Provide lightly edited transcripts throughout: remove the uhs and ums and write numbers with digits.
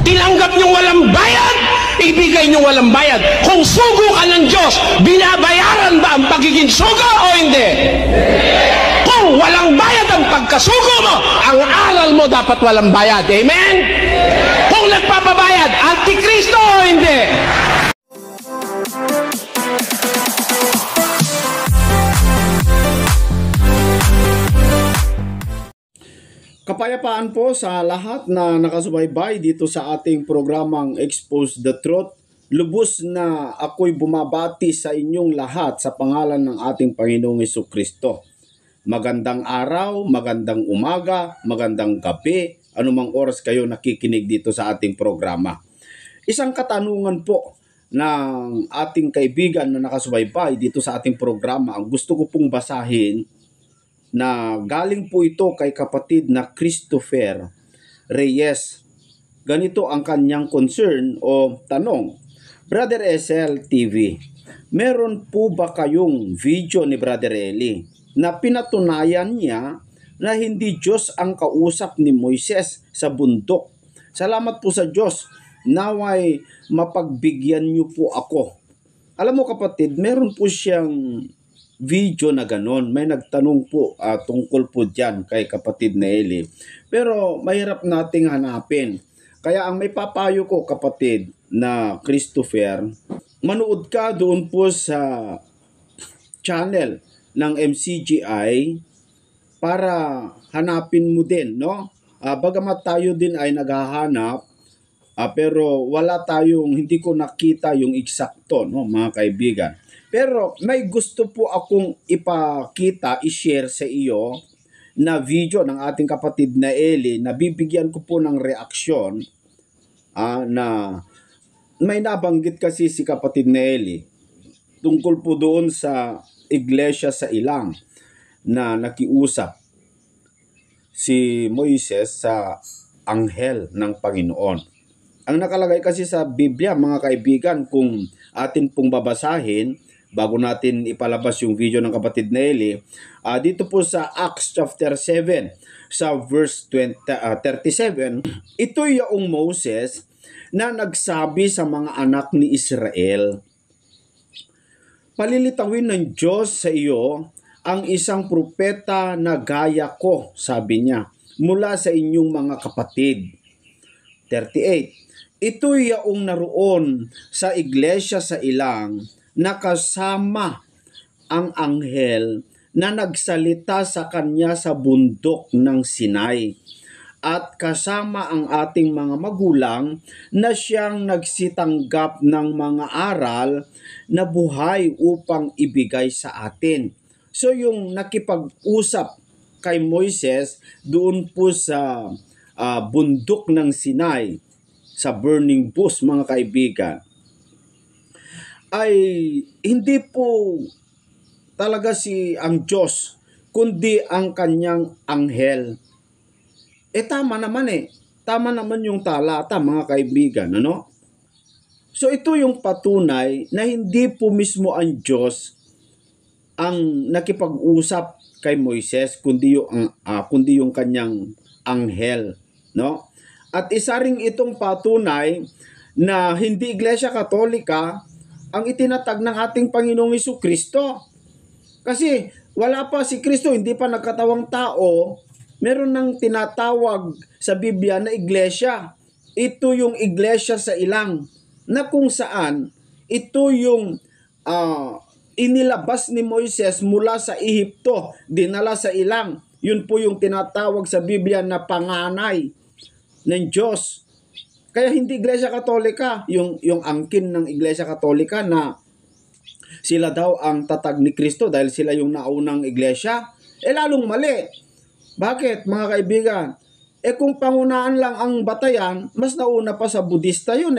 Tinanggap niyong walang bayad, ibigay niyong walang bayad. Kung sugo ka ng Diyos, binabayaran ba ang pagiging sugo o hindi? Kung walang bayad ang pagkasugo mo, ang aral mo dapat walang bayad. Amen? Kung nagpapabayad, Antikristo o hindi? Kapayapaan po sa lahat na nakasubaybay dito sa ating programang Expose the Truth. Lubos na ako'y bumabati sa inyong lahat sa pangalan ng ating Panginoong Hesukristo. Magandang araw, magandang umaga, magandang gabi, anumang oras kayo nakikinig dito sa ating programa. Isang katanungan po ng ating kaibigan na nakasubaybay dito sa ating programa, ang gusto ko pong basahin na galing po ito kay kapatid na Christopher Reyes. Ganito ang kanyang concern o tanong. Brother SL TV, meron po ba kayong video ni Brother Eli na pinatunayan niya na hindi Diyos ang kausap ni Moises sa bundok? Salamat po sa Diyos. Naway mapagbigyan niyo po ako. Alam mo kapatid, meron po siyang video na ganon. May nagtanong po tungkol po dyan kay kapatid na Eli. Pero mahirap nating hanapin. Kaya ang may papayo ko kapatid na Christopher, manood ka doon po sa channel ng MCGI para hanapin mo din, no? Bagamat tayo din ay naghahanap, pero wala tayong, hindi ko nakita yung eksakto, no, mga kaibigan. Pero may gusto po akong ipakita, i-share sa iyo na video ng ating kapatid na Eli na bibigyan ko po ng reaksyon na may nabanggit kasi si kapatid na Eli tungkol po doon sa iglesia sa Ilang na nakiusap si Moises sa anghel ng Panginoon. Ang nakalagay kasi sa Biblia mga kaibigan, kung atin pong babasahin bago natin ipalabas yung video ng kapatid na Eli, dito po sa Acts chapter 7, sa verse 37, ito yung Moses na nagsabi sa mga anak ni Israel, palilitawin ng Diyos sa iyo ang isang propeta na gaya ko, sabi niya, mula sa inyong mga kapatid. 38, ito yung naroon sa iglesia sa Ilang na kasama ang anghel na nagsalita sa kanya sa bundok ng Sinai at kasama ang ating mga magulang na siyang nagsitanggap ng mga aral na buhay upang ibigay sa atin. So yung nakipag-usap kay Moises doon po sa bundok ng Sinai, sa burning bush mga kaibigan, ay hindi po talaga ang Diyos, kundi ang kanyang anghel. Tama naman Tama naman yung talata mga kaibigan, ano? So ito yung patunay na hindi po mismo ang Diyos ang nakipag-usap kay Moises, kundi yung kanyang anghel, no? At isa ring itong patunay na hindi Iglesia Katolika ang itinatag ng ating Panginoong Hesukristo. Kasi wala pa si Kristo, hindi pa nagkatawang tao, meron nang tinatawag sa Biblia na iglesia. Ito yung iglesia sa Ilang, na kung saan ito yung inilabas ni Moises mula sa Ehipto, dinala sa Ilang. Yun po yung tinatawag sa Biblia na panganay ng Diyos. Kaya hindi Iglesia Katolika, yung angkin ng Iglesia Katolika na sila daw ang tatag ni Kristo dahil sila yung naunang iglesia, lalong mali. Bakit mga kaibigan? Kung pangunaan lang ang batayan, mas nauna pa sa Budista yun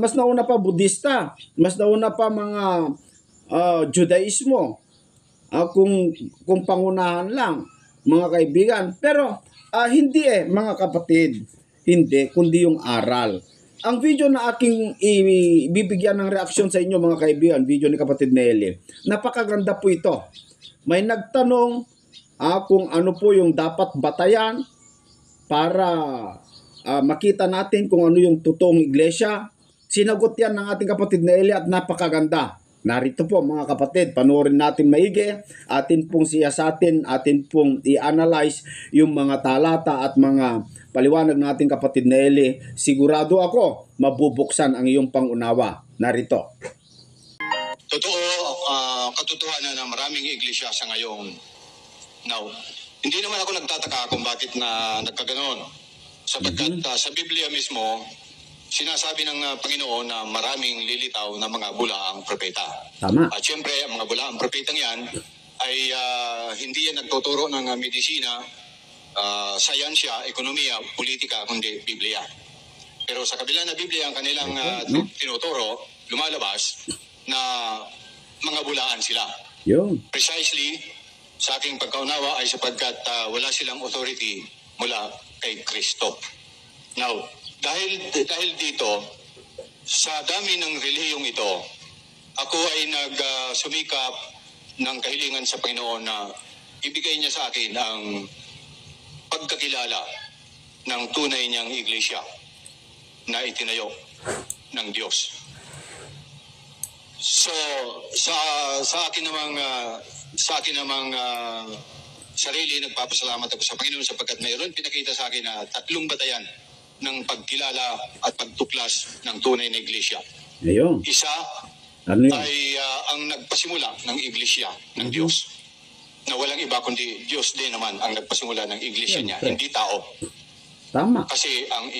mas nauna pa Budista, mas nauna pa mga Judaismo. Kung pangunahan lang mga kaibigan. Pero hindi mga kapatid, hindi, kundi yung aral. Ang video na aking ibibigyan ng reaksyon sa inyo mga kaibigan, video ni kapatid Nelly, napakaganda po ito. May nagtanong kung ano po yung dapat batayan para makita natin kung ano yung totoong iglesia. Sinagot yan ng ating kapatid na Eli at napakaganda. Narito po mga kapatid, panoorin natin maigi, atin pong siyasatin, atin pong i-analyze yung mga talata at mga paliwanag nating kapatid na Eli. Sigurado ako, mabubuksan ang iyong pangunawa. Narito. Totoo, katotohanan na maraming iglesia sa ngayong now. Hindi naman ako nagtataka kung bakit na nagkaganon. Sapagkat sa Biblia mismo, sinasabi ng Panginoon na maraming lilitaw na mga bulaang propeta. Tama. At syempre, ang mga bulaang propetang yan ay hindi yan nagtuturo ng medisina, sayansya, ekonomiya, politika, kundi Biblia. Pero sa kabila na Biblia, ang kanilang tinuturo, lumalabas na mga bulaan sila. Yun. Precisely, sa aking pagkaunawa ay sapagkat wala silang authority mula kay Kristo. Now, dahil dito, sa dami ng relihiyong ito, ako ay nagsumikap ng kahilingan sa Panginoon na ibigay niya sa akin ang pagkakilala ng tunay niyang iglesia na itinayo ng Diyos. So, sa akin namang sarili, nagpapasalamat ako sa Panginoon sapagkat mayroon pinakita sa akin na 3 batayan ng pagkilala at pagtuklas ng tunay na iglesia. Ayun. Isa Ano yun? ay ang nagpasimula ng iglesia ng Diyos. Na walang iba kundi Diyos din naman ang nagpasimula ng iglesia niya, hindi tao. Tama. Kasi ang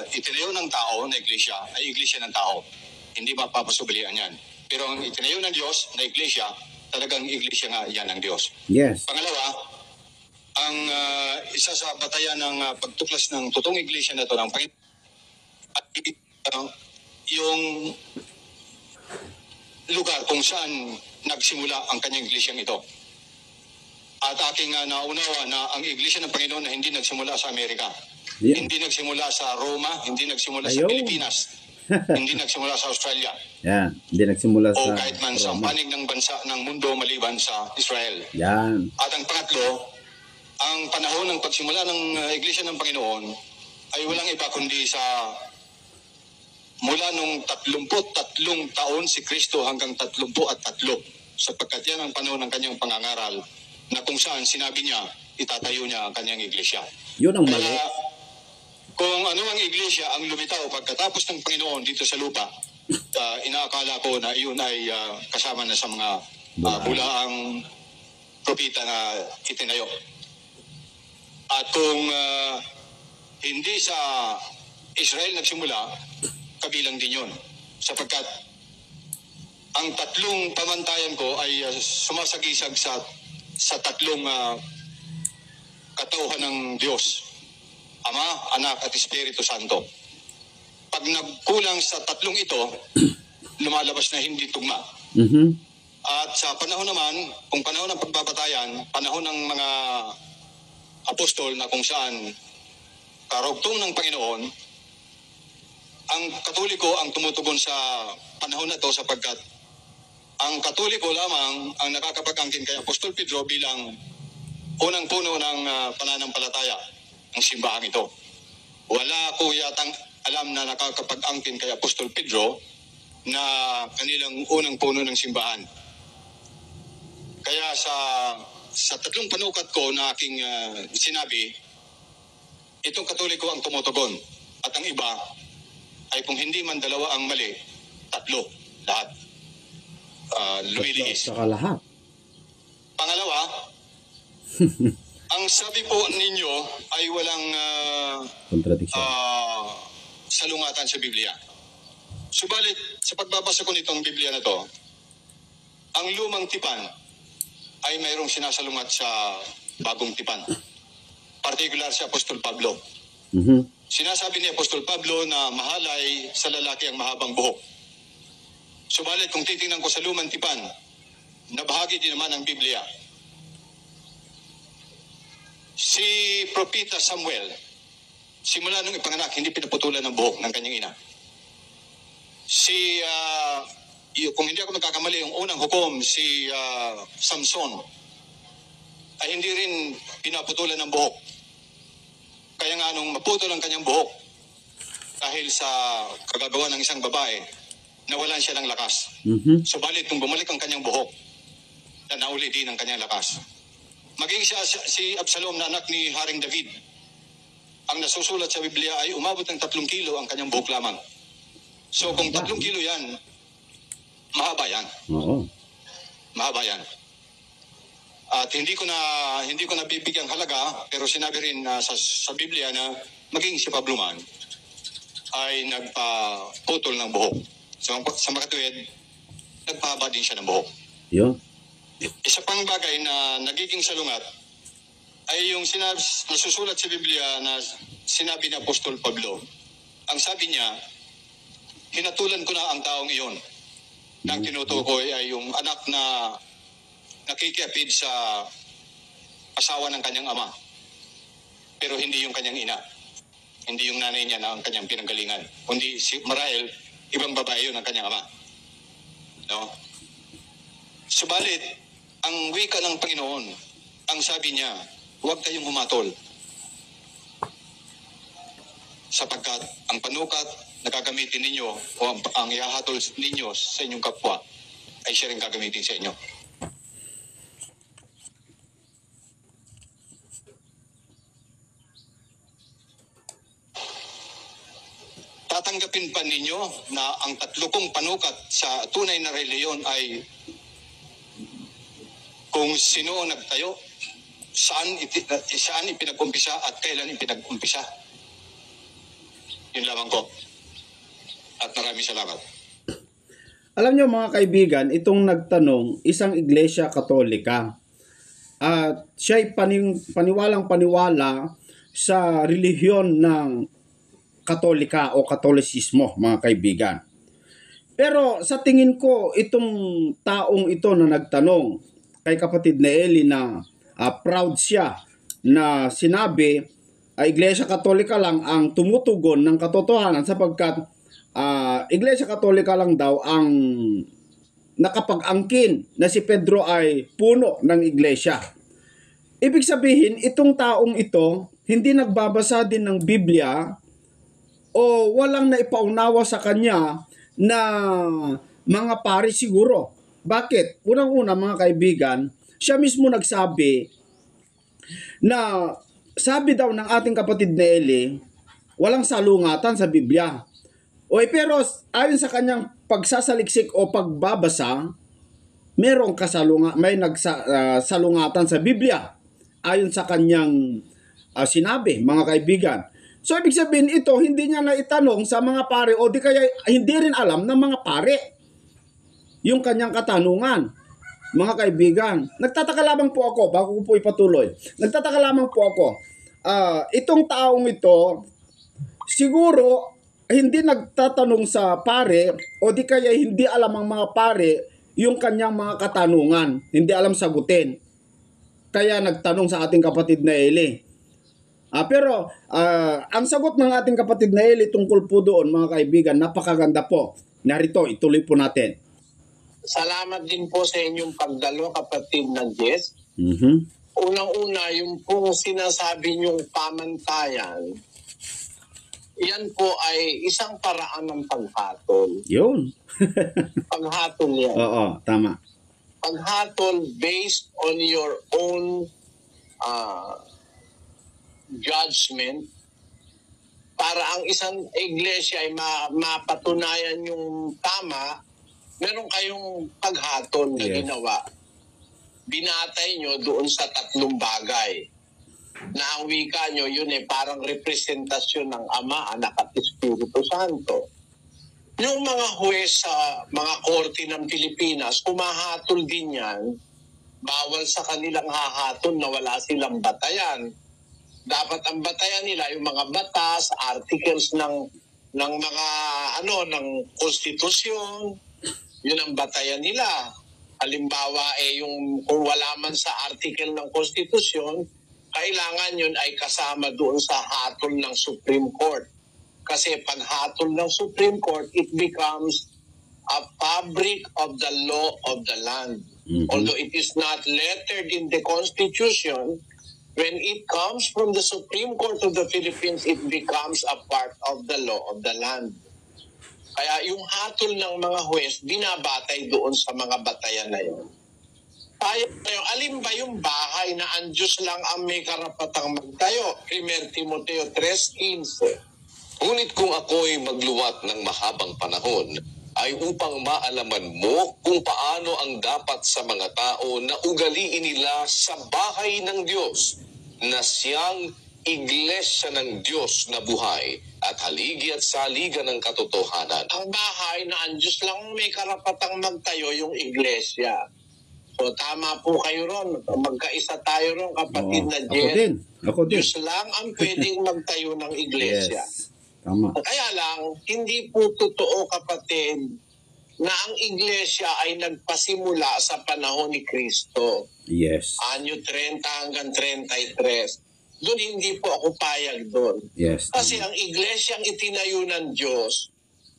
itinayo ng tao na iglesia ay iglesia ng tao. Hindi mapapasubalian yan. Pero ang itinayo ng Diyos na iglesia, talagang iglesia nga yan ng Diyos. Yes. Pangalawa, ang isa sa batayan ng pagtuklas ng totoong iglesia na ito ng Panginoon ay yung lugar kung saan nagsimula ang kanyang iglesyang ito. At aking naunawa na ang iglesia ng Panginoon na hindi nagsimula sa Amerika, hindi nagsimula sa Roma, hindi nagsimula sa Pilipinas, hindi nagsimula sa Australia, Yan. Hindi nagsimula o sa kahit man sa panig ng bansa ng mundo maliban sa Israel. Yan. At ang pangatlo, ang panahon ng pagsimula ng iglesia ng Panginoon ay walang iba kundi sa mula nung 33 taon si Kristo hanggang 33, sapagkat yan ang panahon ng kanyang pangangaral na kung saan sinabi niya, itatayo niya ang kanyang iglesia. Yun ang mali. Kaya kung ano ang iglesia ang lumitaw pagkatapos ng Panginoon dito sa lupa, inaakala ko na iyon ay kasama na sa mga bulaang propeta na itinayo. At kung hindi sa Israel nagsimula, kabilang din yun. Sapagkat ang 3 pamantayan ko ay sumasagisag sa 3 katauhan ng Diyos. Ama, Anak, at Espiritu Santo. Pag nagkulang sa 3 ito, lumalabas na hindi tugma. At sa panahon naman, kung panahon ng pagbabatayan, panahon ng mga apostol na kung saan karugtong ng Panginoon, ang Katoliko ang tumutugon sa panahon na ito sapagkat ang Katoliko lamang ang nakakapag-angkin kay Apostol Pedro bilang unang puno ng pananampalataya ng simbahan ito. Wala ko yatang alam na nakakapag-angkin kay Apostol Pedro na kanilang unang puno ng simbahan. Kaya sa 3 panukat ko na aking sinabi, itong Katoliko ang tumutugon. At ang iba ay kung hindi man 2 ang mali, 3, lahat. Lumilihis. Saka lahat. Pangalawa, ang sabi po ninyo ay walang Contradiction. salungatan sa Biblia. Subalit, sa pagbabasa ko nitong Biblia na to, ang lumang tipan ay mayroong sinasalungat sa bagong tipan. Particular si Apostol Pablo. Sinasabi ni Apostol Pablo na mahalay sa lalaki ang mahabang buhok. Subalit kung titingnan ko sa lumang tipan, na bahagi din naman ng Biblia, si Propeta Samuel, simula nung ipanganak, hindi pinaputulan ng buhok ng kanyang ina. Kung hindi ako magkakamali, yung unang hukom, si Samson, ay hindi rin pinaputulan ng buhok. Kaya nga nung maputol ang kanyang buhok dahil sa kagagawa ng isang babae, nawalan siya ng lakas. Subalit nung bumalik ang kanyang buhok, na nauli din ang kanyang lakas. Maging si Absalom na anak ni Haring David, ang nasusulat sa Biblia ay umabot ng 3 kilo ang kanyang buhok lamang. So kung 3 kilo yan, mahaba yan. Oo. Mahaba yan. At hindi ko na bibigyang halaga, pero sinabi rin sa Biblia na maging si Pablo man ay nagpaputol ng buhok. So sa makatuwid, nagpahaba din siya ng buhok. Yun. Isa pang bagay na nagiging salungat ay yung nasusulat sa Biblia na sinabi ni Apostol Pablo. Ang sabi niya, hinatulan ko na ang taong iyon. Nang tinutukoy ay yung anak na nakikiapid sa asawa ng kanyang ama. Pero hindi yung kanyang ina. Hindi yung nanay niya na ang kanyang pinanggalingan. Kundi marahil, ibang babae yun ang kanyang ama. No? Subalit, ang wika ng Panginoon, ang sabi niya, huwag kayong humatol. Sapagkat ang panukat na gagamitin ninyo o ang ihahatol ninyo sa inyong kapwa ay siya rin gagamitin sa inyo. Tatanggapin pa ninyo na ang 3 kong panukat sa tunay na reliyon ay kung sino ang nagtayo, saan ipinag-umpisa at kailan ipinag-umpisa. Yun lamang ko. At maraming salamat. Alam nyo mga kaibigan, itong nagtanong, isang iglesia katolika. At siya'y paniwalang-paniwala sa relihiyon ng Katolika o Katolisismo, mga kaibigan. Pero sa tingin ko, itong taong ito na nagtanong kay kapatid na Eli na proud siya na sinabi, Iglesia Katolika lang ang tumutugon ng katotohanan sapagkat Iglesia Katolika lang daw ang nakapag-angkin na si Pedro ay puno ng iglesia. Ibig sabihin, itong taong ito hindi nagbabasa din ng Biblia o walang naipaunawa sa kanya na mga pari siguro. Bakit? Unang-una mga kaibigan, siya mismo nagsabi na sabi daw ng ating kapatid na Eli, walang salungatan sa Biblia. Pero ayon sa kanyang pagsasaliksik o pagbabasa, may nagsalungatan sa Biblia. Ayon sa kanyang sinabi, mga kaibigan. So, ibig sabihin ito, hindi niya na itanong sa mga pare o di kaya hindi rin alam ng mga pare yung kanyang katanungan. Mga kaibigan, nagtataka lamang po ako, bago ko po ipatuloy, nagtataka lamang po ako, itong taong ito, siguro, hindi nagtatanong sa pare o di kaya hindi alam ang mga pare yung kanyang mga katanungan, hindi alam sagutin. Kaya nagtanong sa ating kapatid na Eli. Pero ang sagot ng ating kapatid na Eli tungkol po doon, mga kaibigan, napakaganda po. Narito, ituloy po natin. Salamat din po sa inyong pagdalo, kapatid na Jess. Unang-una, yung pong sinasabi niyong pamantayan, yan po ay isang paraan ng paghatol. Yun. Paghatol yan. Oo, tama. Paghatol based on your own judgment para ang isang iglesia ay mapatunayan yung tama, meron kayong paghatol na ginawa. Binatay nyo doon sa 3 bagay. Na ang wika nyo, yun parang representasyon ng Ama, Anak at Espiritu Santo. Yung mga huwes sa mga korte ng Pilipinas, kumahatol din yan, bawal sa kanilang hahatol na wala silang batayan. Dapat ang batayan nila yung mga batas, articles ng mga ng konstitusyon, yun ang batayan nila. Halimbawa yung kung wala man sa article ng konstitusyon, kailangan yun ay kasama doon sa hatol ng Supreme Court. Kasi pag hatol ng Supreme Court, it becomes a fabric of the law of the land. Although it is not lettered in the Constitution, When it comes from the Supreme Court of the Philippines, it becomes a part of the law of the land. Kaya yung hatol ng mga huwes, binabatay doon sa mga batayan na yun. Tayo, alin ba yung bahay na ang Diyos lang ang may karapatang magtayo? 1 Timoteo 3:15. Ngunit kung ako'y magluwat ng mahabang panahon, ay upang maalaman mo kung paano ang dapat sa mga tao na ugaliin nila sa bahay ng Diyos, na siyang iglesia ng Diyos na buhay at haligi at saligan ng katotohanan. Ang bahay na ang Diyos lang may karapatang magtayo, yung iglesia. So tama po kayo ron. Magkaisa tayo ron, kapatid na Jen. Ako din. Diyos lang ang pwedeng magtayo ng iglesia. Yes. Tama. Kaya lang, hindi po totoo, kapatid, na ang iglesia ay nagpasimula sa panahon ni Kristo. Yes. Anyo 30 hanggang 33. Doon hindi po ako payag doon. Yes. Kasi ang iglesyang itinayo ng Diyos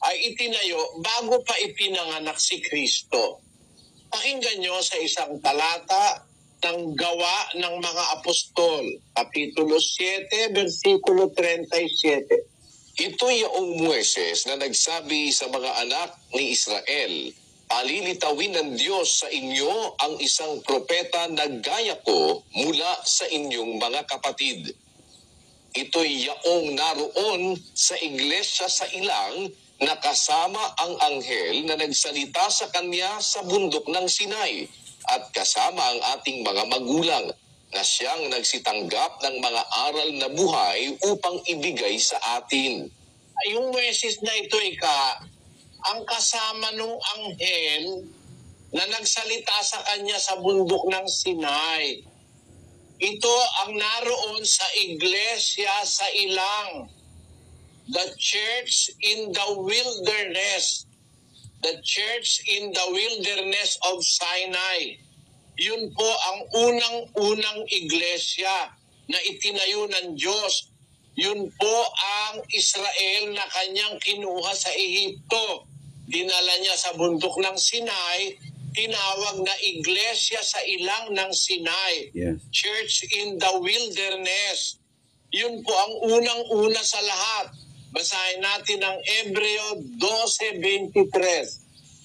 ay itinayo bago pa ipinanganak si Kristo. Pakinggan nyo sa isang talata ng Gawa ng mga Apostol, Kapitulo 7, versikulo 37. Ito yaong Moises na nagsabi sa mga anak ni Israel, palilitawin ng Diyos sa inyo ang isang propeta na gaya ko mula sa inyong mga kapatid. Ito'y yaong naroon sa iglesia sa ilang na kasama ang anghel na nagsalita sa kanya sa bundok ng Sinai at kasama ang ating mga magulang na siyang nagsitanggap ng mga aral na buhay upang ibigay sa atin. Yung Moises na ito, ang kasama nung anghel na nagsalita sa kanya sa bundok ng Sinai. Ito ang naroon sa iglesia sa ilang. The church in the wilderness. The church in the wilderness of Sinai. Yun po ang unang-unang iglesia na itinayo ng Diyos. Yun po ang Israel na kanyang kinuha sa Ehipto. Dinala niya sa bundok ng Sinai, tinawag na iglesia sa ilang ng Sinai. Yes. Church in the wilderness. Yun po ang unang-una sa lahat. Basahin natin ang Hebreo 12:23.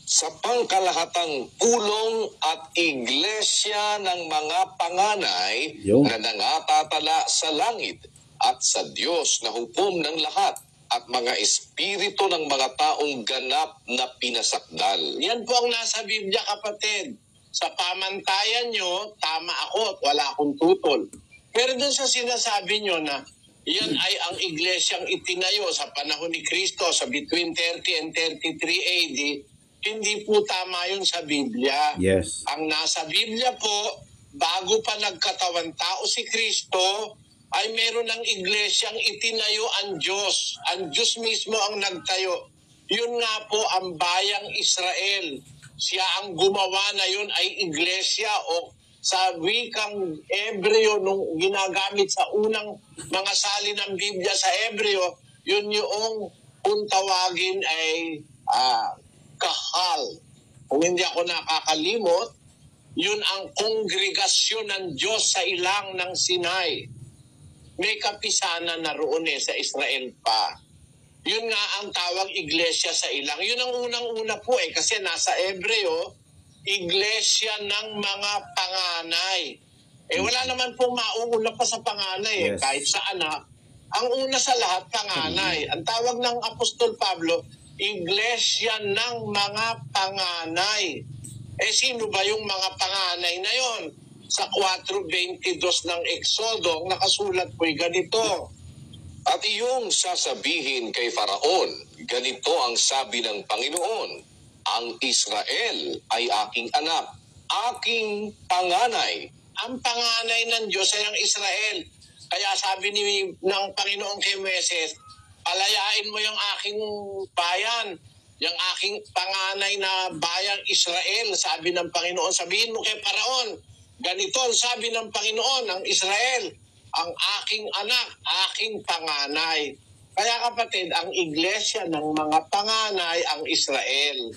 Sa pangkalahatang pulong at iglesia ng mga panganay Yung. na nangatatala sa langit at sa Diyos na hukom ng lahat at mga espiritu ng mga taong ganap na pinasakdal. Yan po ang nasa Biblia, kapatid. Sa pamantayan nyo, tama ako at wala akong tutol. Pero dun sa sinasabi nyo na yan ay ang iglesyang itinayo sa panahon ni Kristo sa between 30 and 33 AD, hindi po tama yun sa Biblia. Yes. Ang nasa Biblia po, bago pa nagkatawan tao si Kristo, ay meron ng iglesyang itinayo ang Diyos. Ang Diyos mismo ang nagtayo. Yun nga po ang bayang Israel. Siya ang gumawa na yun ay iglesia o sa wikang Hebreo nung ginagamit sa unang mga salin ng Biblia sa Hebreo, yun yung kung tawagin ay kahal. Kung hindi ako nakakalimot, yun ang kongregasyon ng Diyos sa ilang ng Sinai. May kapisanan na roon sa Israel pa. Yun nga ang tawag iglesia sa ilang. Yun ang unang-una po kasi nasa Hebreo, iglesia ng mga panganay. Wala naman pong mauuna pa sa panganay Yes. kahit sa anak. Ang una sa lahat, panganay. Ang tawag ng Apostol Pablo, iglesia ng mga panganay. Sino ba yung mga panganay na yon? Sa 4:22 ng Exodo, nakasulat po'y ganito. At iyong sasabihin kay Faraon, ganito ang sabi ng Panginoon, ang Israel ay aking anak, aking panganay. Ang panganay ng Diyos ay ang Israel. Kaya sabi ng Panginoon kay Moises, palayain mo yung aking bayan, yung aking panganay na bayang Israel. Sabi ng Panginoon, sabihin mo kay Faraon, ganito ang sabi ng Panginoon, ang Israel, ang aking anak, aking panganay. Kaya kapatid, ang iglesia ng mga panganay ang Israel.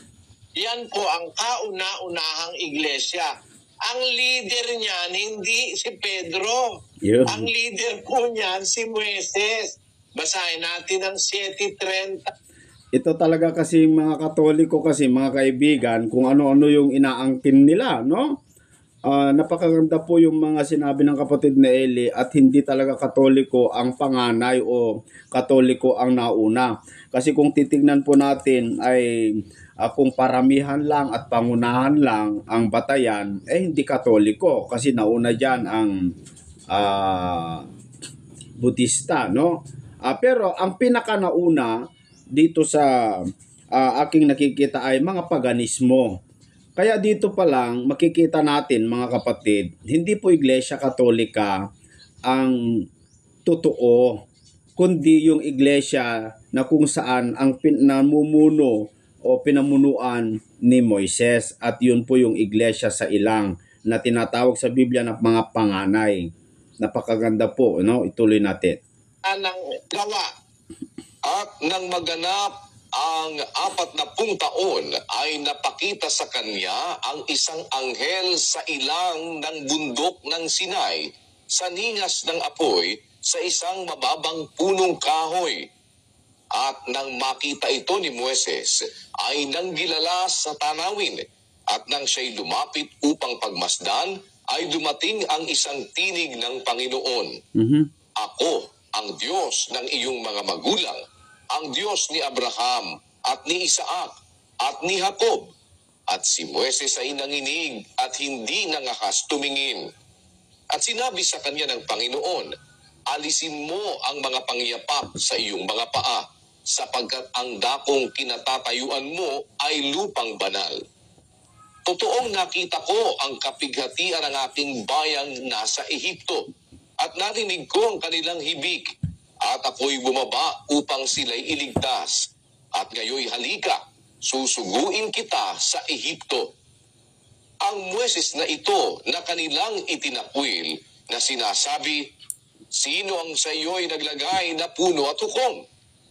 Yan po ang kauna-unahang iglesia. ang leader niyan hindi si Pedro. Yun. Ang leader po niyan si Moises. Basahin natin ang 7:30. Ito talaga kasi mga Katoliko kasi mga kaibigan, kung ano-ano yung inaangkin nila, no? Napakaganda po yung mga sinabi ng kapatid na Eli at hindi talaga Katoliko ang panganay o Katoliko ang nauna. Kasi kung titignan po natin ay kung paramihan lang at pangunahan lang ang batayan, hindi Katoliko. Kasi nauna dyan ang Budista, no? Pero ang pinakanauna dito sa aking nakikita ay mga paganismo. Kaya dito pa lang makikita natin mga kapatid, hindi po Iglesia Katolika ang totoo, kundi yung iglesia na kung saan ang pinamumuno o pinamunuan ni Moises, at yun po yung iglesia sa ilang na tinatawag sa Biblia na mga panganay. Napakaganda po, no? Ituloy natin. Ng gawa. At nang maganap ang 40 taon ay napakita sa kanya ang isang anghel sa ilang ng bundok ng Sinai sa ningas ng apoy sa isang mababang punong kahoy. At nang makita ito ni Moises ay nanggilala sa tanawin, at nang siya'y lumapit upang pagmasdan ay dumating ang isang tinig ng Panginoon. Ako ang Diyos ng iyong mga magulang, ang Diyos ni Abraham at ni Isaac at ni Jacob. At si Moises ay nanginig at hindi nangakas tumingin. At sinabi sa kanya ng Panginoon, alisin mo ang mga pangyapak sa iyong mga paa, sapagkat ang dakong kinatatayuan mo ay lupang banal. Totoong nakita ko ang kapighatian ng aking bayang nasa Ehipto, at narinig ko ang kanilang hibik, at ako'y bumaba upang sila'y iligtas. At ngayoy halika, susuguin kita sa Ehipto. Ang Moises na ito na kanilang itinakwil na sinasabi, sino ang sa iyo'y naglagay na puno at hukom?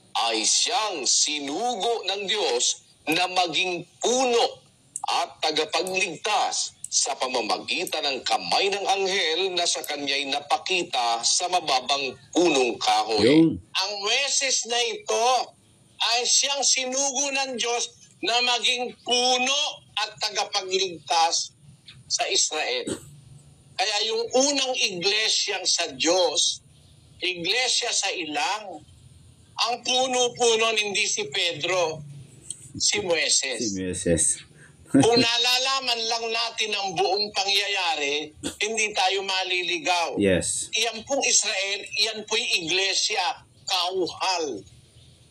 Ay siyang sinugo ng Diyos na maging puno at tagapagligtas sa pamamagitan ng kamay ng anghel na sa kanya'y napakita sa mababang punong kahoy. Yung Ang Moises na ito ay siyang sinugo ng Diyos na maging puno at tagapagligtas sa Israel. Kaya yung unang iglesyang sa Diyos, iglesia sa ilang, ang puno-puno hindi si Pedro, si Moises. si Moises. Kung nalalaman lang natin ang buong pangyayari, hindi tayo maliligaw. Yes. Iyan pong Israel, iyan po'y iglesia, kauhal.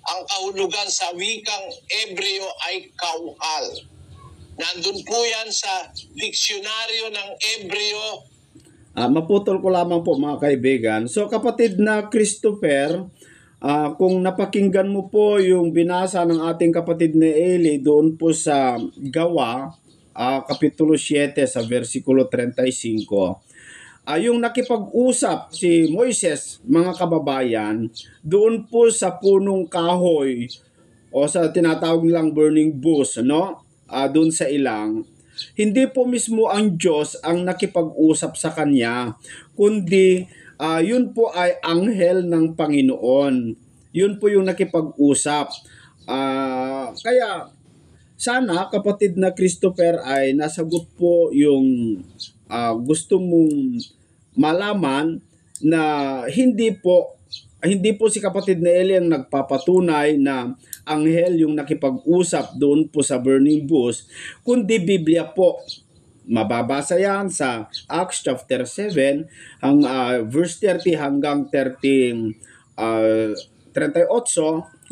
Ang kahulugan sa wikang Ebreo ay kauhal. Nandun po yan sa diksyonaryo ng Ebreo. Maputol ko lamang po mga kaibigan. So kapatid na Christopher, kung napakinggan mo po yung binasa ng ating kapatid na Eli doon po sa Gawa, Kapitulo 7 sa versikulo 35, yung nakipag-usap si Moises, mga kababayan, doon po sa punong kahoy o sa tinatawag nilang burning bush, no? Doon sa ilang, hindi po mismo ang Diyos ang nakipag-usap sa kanya, kundi yun po ay anghel ng Panginoon. Yun po yung nakipag-usap. Kaya sana kapatid na Christopher ay nasagot po yung gusto mong malaman, na hindi po si kapatid na Eli ang nagpapatunay na anghel yung nakipag-usap doon po sa burning bush, kundi Biblia po. Mababasa yan sa Acts chapter 7 verse 30 hanggang 38.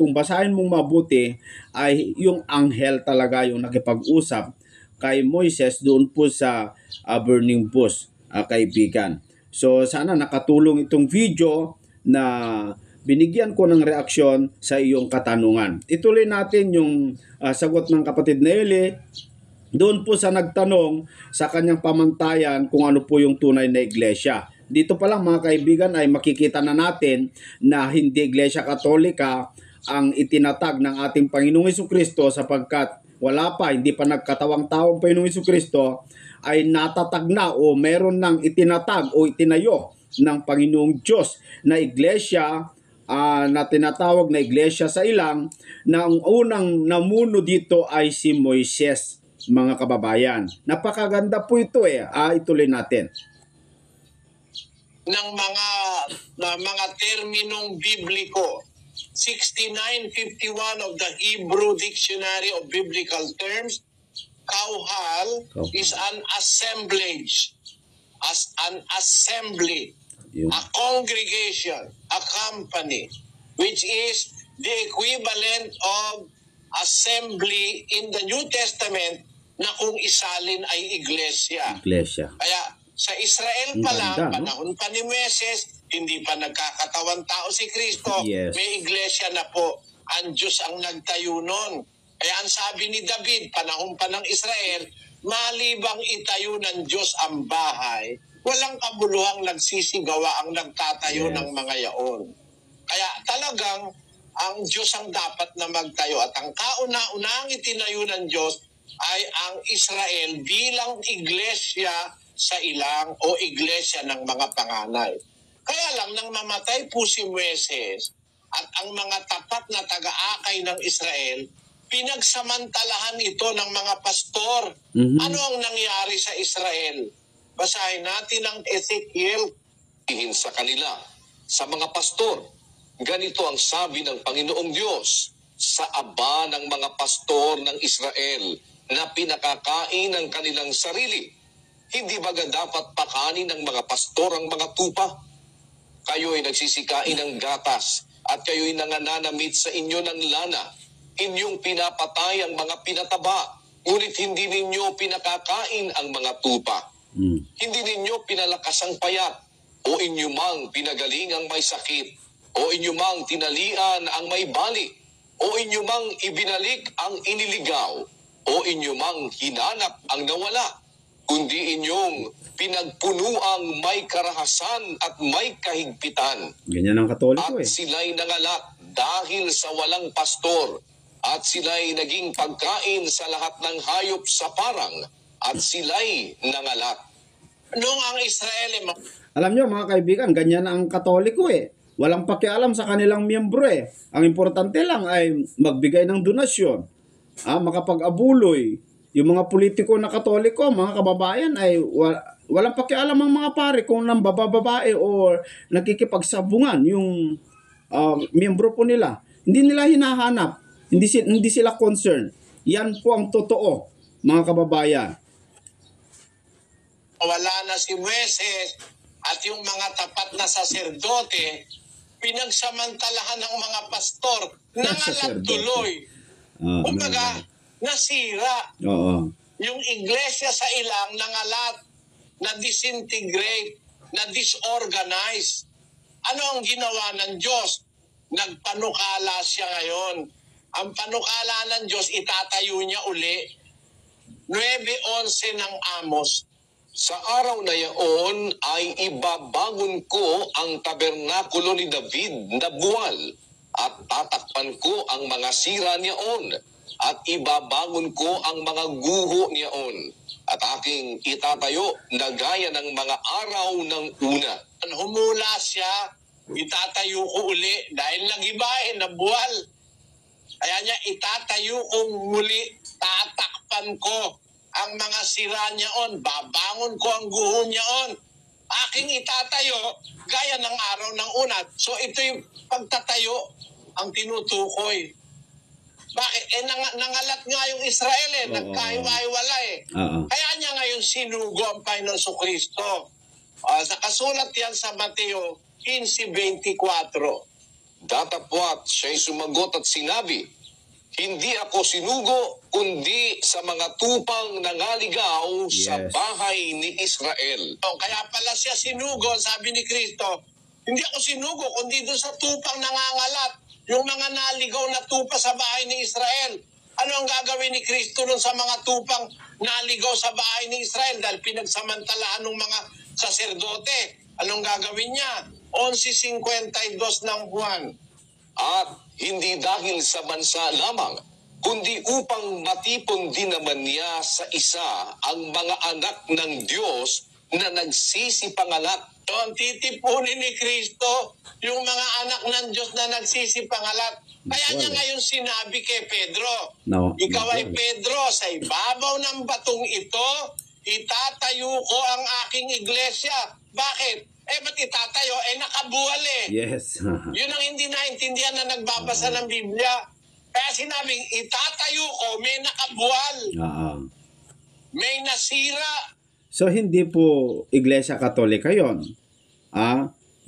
Kung basahin mong mabuti ay yung anghel talaga yung nakipag-usap kay Moises doon po sa burning bush, kaibigan. So sana nakatulong itong video na binigyan ko ng reaksyon sa iyong katanungan. Ituloy natin yung sagot ng kapatid na Eli doon po sa nagtanong sa kanyang pamantayan kung ano po yung tunay na iglesia. Dito pa lang mga kaibigan ay makikita na natin na hindi Iglesia Katolika ang itinatag ng ating Panginoong Hesukristo, sapagkat hindi pa nagkatawang taong Panginoong Hesukristo ay natatag na o meron ng itinatag o itinayo ng Panginoong Diyos na iglesia na tinatawag na iglesia sa ilang, na ang unang namuno dito ay si Moises, mga kababayan. Napakaganda po ito ituloy natin. Ng mga terminong bibliko. 6951 of the Hebrew Dictionary of Biblical Terms, kauhal is an assemblage, as an assembly, a congregation, a company, which is the equivalent of assembly in the New Testament na kung isalin ay iglesia. Kaya sa Israel pa lang, panahon pa ni Moises, hindi pa nagkakatawang tao si Kristo, may iglesia na po. Ang Diyos ang nagtayo nun. Kaya ang sabi ni David, panahon pa ng Israel, malibang itayo ng Diyos ang bahay, walang kabuluhang nagsisigawa ang nagtatayo ng mga yaon. Kaya talagang ang Diyos ang dapat na magtayo. At ang kauna-unang itinayo ng Diyos ay ang Israel bilang iglesia sa ilang o iglesia ng mga panganay. Kaya lang nang mamatay po si Moises at ang mga tapat na taga-akay ng Israel, pinagsamantalahan ito ng mga pastor. Ano ang nangyari sa Israel? Basahin natin ang Ezekiel. Sa kanila, sa mga pastor, ganito ang sabi ng Panginoong Diyos sa aba ng mga pastor ng Israel na pinakakain ng kanilang sarili. Hindi ba dapat pakanin ng mga pastor ang mga tupa? Kayo'y nagsisikain ng gatas at kayo'y nangananamit sa inyo ng lana. Inyong pinapatay ang mga pinataba, ngunit hindi ninyo pinakakain ang mga tupa. Hindi ninyo pinalakas ang payat, o inyo mang pinagaling ang may sakit, o inyo mang tinalian ang may bali, o inyo mang ibinalik ang iniligaw, o inyo mang hinanap ang nawala, kundi inyong pinagpunuang may karahasan at may kahigpitan. Ganyan ang Katoliko At sila'y nangalat dahil sa walang pastor, at sila'y naging pagkain sa lahat ng hayop sa parang, at sila'y nangalat. Noong ang Israel Alam nyo mga kaibigan, ganyan ang Katoliko Walang pakialam sa kanilang miyembro Ang importante lang ay magbigay ng donasyon, makapag-abuloy. Yung mga politiko na Katoliko, mga kababayan, ay walang pakialam ang mga pare kung nambababae o nakikipagsabungan yung miyembro po nila. Hindi nila hinahanap. Hindi sila concerned. Yan po ang totoo, mga kababayan. wala na si Moises at yung mga tapat na saserdote, pinagsamantalahan ng mga pastor, nangalat tuloy. Kumbaga, nasira. Yung iglesia sa ilang nangalat, na disintegrate, na disorganize. Ano ang ginawa ng Diyos? Nagpanukala siya ngayon. Ang panukala ng Diyos, itatayo niya uli. 9:11 ng Amos. Sa araw na yaon ay ibabangon ko ang tabernakulo ni David na buwal at tatakpan ko ang mga sira niyaon at ibabangon ko ang mga guho niyaon at aking itatayo na gaya ng mga araw ng una. Humula siya, itatayo ko uli dahil nagibahin na buwal. Kaya niya itatayo kong muli, tatakpan ko ang mga sira niyaon, babangon ko ang guho niyaon. Aking itatayo gaya ng araw ng una. So ito yung pagtatayo ang tinutukoy. Bakit? Nangalat nga yung Israel nagkahiwa-hiwala Kaya niya ngayon sinugo ang Panginoon Kristo. Nakasulat yan sa Mateo 15:24. Datapwat siya'y sumagot at sinabi, hindi ako sinugo, kundi sa mga tupang nangaligaw sa bahay ni Israel. Kaya pala siya sinugo, sabi ni Kristo, hindi ako sinugo, kundi doon sa tupang nangangalat, yung mga naligaw na tupa sa bahay ni Israel. Ano ang gagawin ni Kristo doon sa mga tupang naligaw sa bahay ni Israel? Dahil pinagsamantalahan ng mga saserdote. Anong gagawin niya? 11:52 ng Juan. At hindi dahil sa bansa lamang, kundi upang matipon din naman niya sa isa ang mga anak ng Diyos na nagsisipangalat. So, ang titipunin ni Kristo, yung mga anak ng Diyos na nagsisipangalat. Kaya niya ngayon sinabi kay Pedro, ikaw ay Pedro, sa ibabaw ng batong ito, itatayo ko ang aking iglesia. Bakit? Ba't itatayo? Nakabuwal eh. Yes. Yun ang hindi naintindihan na nagbabasa ng Biblia. Kaya sinabing, itatayo ko, may nakabuwal. May nasira. So, hindi po Iglesia Katolika yon.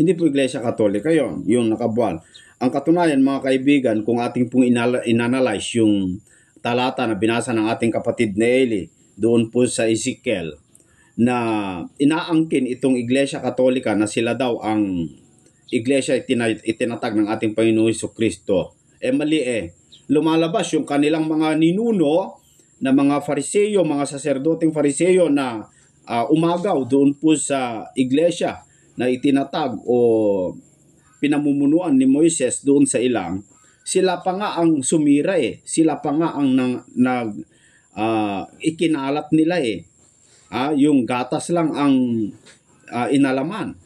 Hindi po Iglesia Katolika yon, yung nakabuwal. Ang katunayan, mga kaibigan, kung ating pong inanalyze yung talata na binasa ng ating kapatid na Eli, doon po sa Ezekiel, na inaangkin itong Iglesia Katolika na sila daw ang Iglesia itinatag ng ating Panginoong Jesucristo. Mali lumalabas yung kanilang mga ninuno na mga Fariseyo, mga saserdoteng Fariseyo na umagaw doon po sa iglesia na itinatag o pinamumunuan ni Moises doon sa ilang. Sila pa nga ang sumira Sila pa nga ang ikinalat nila yung gatas lang ang inalaman.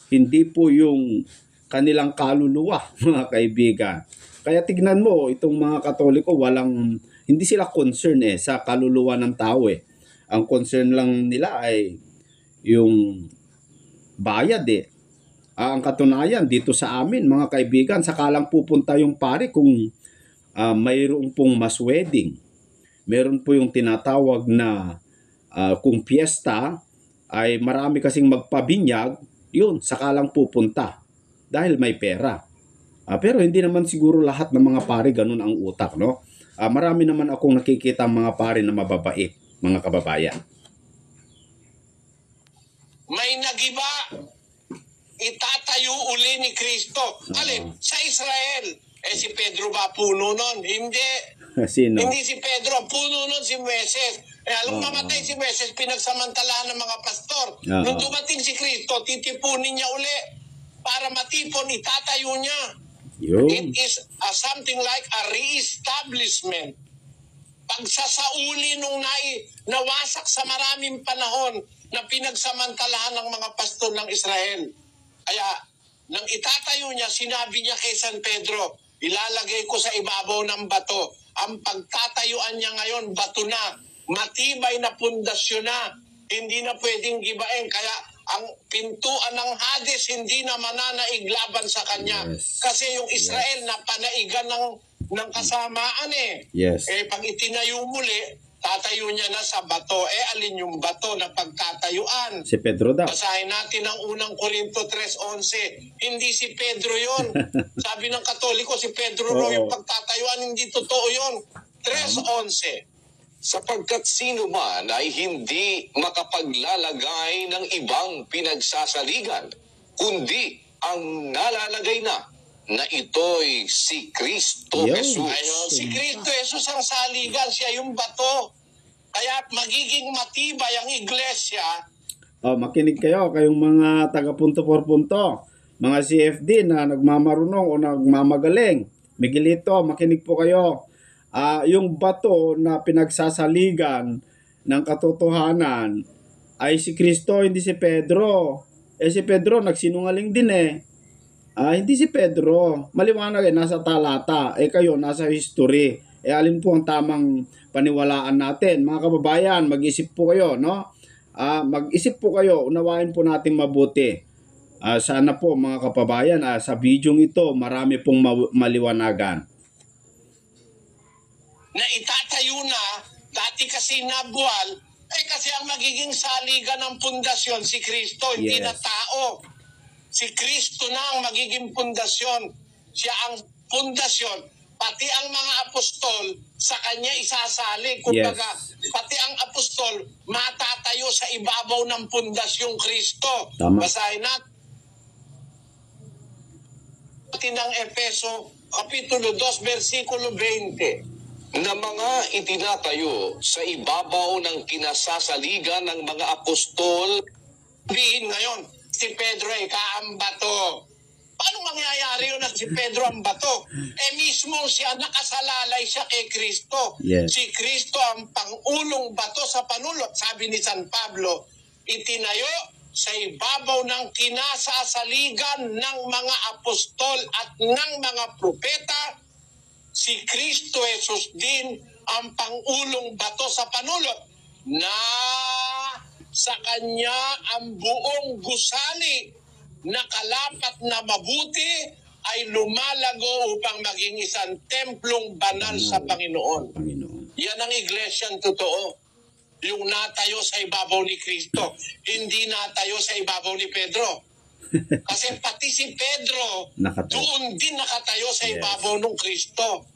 Hindi po yung kanilang kaluluwa, mga kaibigan. Kaya tignan mo, itong mga Katoliko, hindi sila concern sa kaluluwa ng tao Ang concern lang nila ay yung bayad Ang katunayan dito sa amin, mga kaibigan, sakalang pupunta yung pare kung mayroon pong mass wedding. Meron po yung tinatawag na kung piyesta ay marami kasing magpabinyag, yun, sakalang pupunta dahil may pera. Pero hindi naman siguro lahat ng mga pare ganun ang utak, no? Marami naman akong nakikita mga pare na mababait, mga kababayan. May nagiba, itatayo uli ni Kristo. Alin? Sa Israel. Si Pedro ba puno nun? Hindi. Sino? Hindi si Pedro. Puno nun si Moises. Alam mamatay si Moises, pinagsamantalahan ng mga pastor. Nung dumating si Kristo, titipunin niya uli. Para matipon, itatayo niya. It is something like a re-establishment. Pagsasauli nung nawasak sa maraming panahon na pinagsamantalahan ng mga pastor ng Israel. Kaya, nang itatayo niya, sinabi niya kay San Pedro, ilalagay ko sa ibabaw ng bato. Ang pagtatayuan niya ngayon, bato na. Matibay na pundasyon na. Hindi na pwedeng gibain. Kaya, ang pintuan ng Hades hindi na mananaig laban sa kanya. Kasi yung Israel na panaigan ng kasamaan Yes. pag itinayo muli, tatayo niya na sa bato. Alin yung bato na pagtatayuan? Si Pedro daw. Basahin natin ang unang Korinto 3:11. Hindi si Pedro yon. Sabi ng Katoliko, si Pedro raw yung pagtatayuan. Hindi totoo yon. 3:11. Sapagkat sino man ay hindi makapaglalagay ng ibang pinagsasaligan, kundi ang nalalagay na ito'y si Kristo Jesus. Ayun, si Kristo Jesus ang saligan, siya yung bato. Kaya magiging matibay ang iglesia. Makinig kayo, kayong mga taga-punto por punto, mga CFD na nagmamarunong o nagmamagaling. Miguelito, makinig po kayo. Yung bato na pinagsasaligan ng katotohanan ay si Kristo, hindi si Pedro. Si Pedro nagsinungaling din hindi si Pedro. Maliwanag nasa talata. Kayo, nasa history. Alin po ang tamang paniwalaan natin? Mga kababayan, mag-isip po kayo, no? Mag-isip po kayo, unawain po natin mabuti. Sana po mga kababayan, sa bidyong ito, marami pong maliwanagan. Na itatayo na, dati kasi nabuwal, kasi ang magiging saligan ng pundasyon, si Kristo, hindi na tao. Si Kristo na ang magiging pundasyon. Siya ang pundasyon. Pati ang mga apostol, sa kanya isasali. Kumbaga, pati ang apostol, matatayo sa ibabaw ng pundasyong Kristo. Basahin natin ng Efeso, Kapitulo 2, versikulo 20. Na mga itinatayo sa ibabaw ng kinasasaligan ng mga apostol. Bihin ngayon, si Pedro ay kaambato. Paano mangyayari yun na si Pedro ang bato? Mismo siya, nakasalalay siya kay Kristo. Yes. Si Kristo ang pangulong bato sa panulot. Sabi ni San Pablo, itinayo sa ibabaw ng kinasasaligan ng mga apostol at ng mga propeta, si Kristo Jesus din ang pangulong bato sa panulot na sa kanya ang buong gusali na kalapat na mabuti ay lumalago upang maging isang templong banal sa Panginoon. Yan ang iglesyang totoo. Yung natayo sa ibabaw ni Kristo, hindi natayo sa ibabaw ni Pedro. Kasi pati si Pedro, doon din nakatayo sa ibabaw ng Kristo.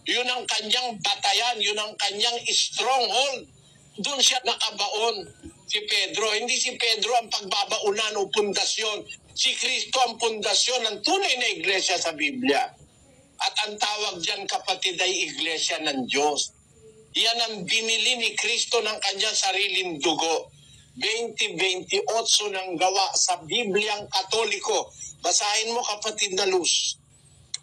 Yun ang kanyang batayan, yun ang kanyang stronghold. Doon siya nakabaon, si Pedro. Hindi si Pedro ang pagbabaunan o pundasyon. Si Kristo ang pundasyon ng tunay na iglesia sa Biblia. At ang tawag diyan, kapatid, ay iglesia ng Diyos. Yan ang binili ni Kristo ng kanyang sariling dugo. 20:28 ng gawa sa Bibliang Katoliko. Basahin mo, kapatid na Luz.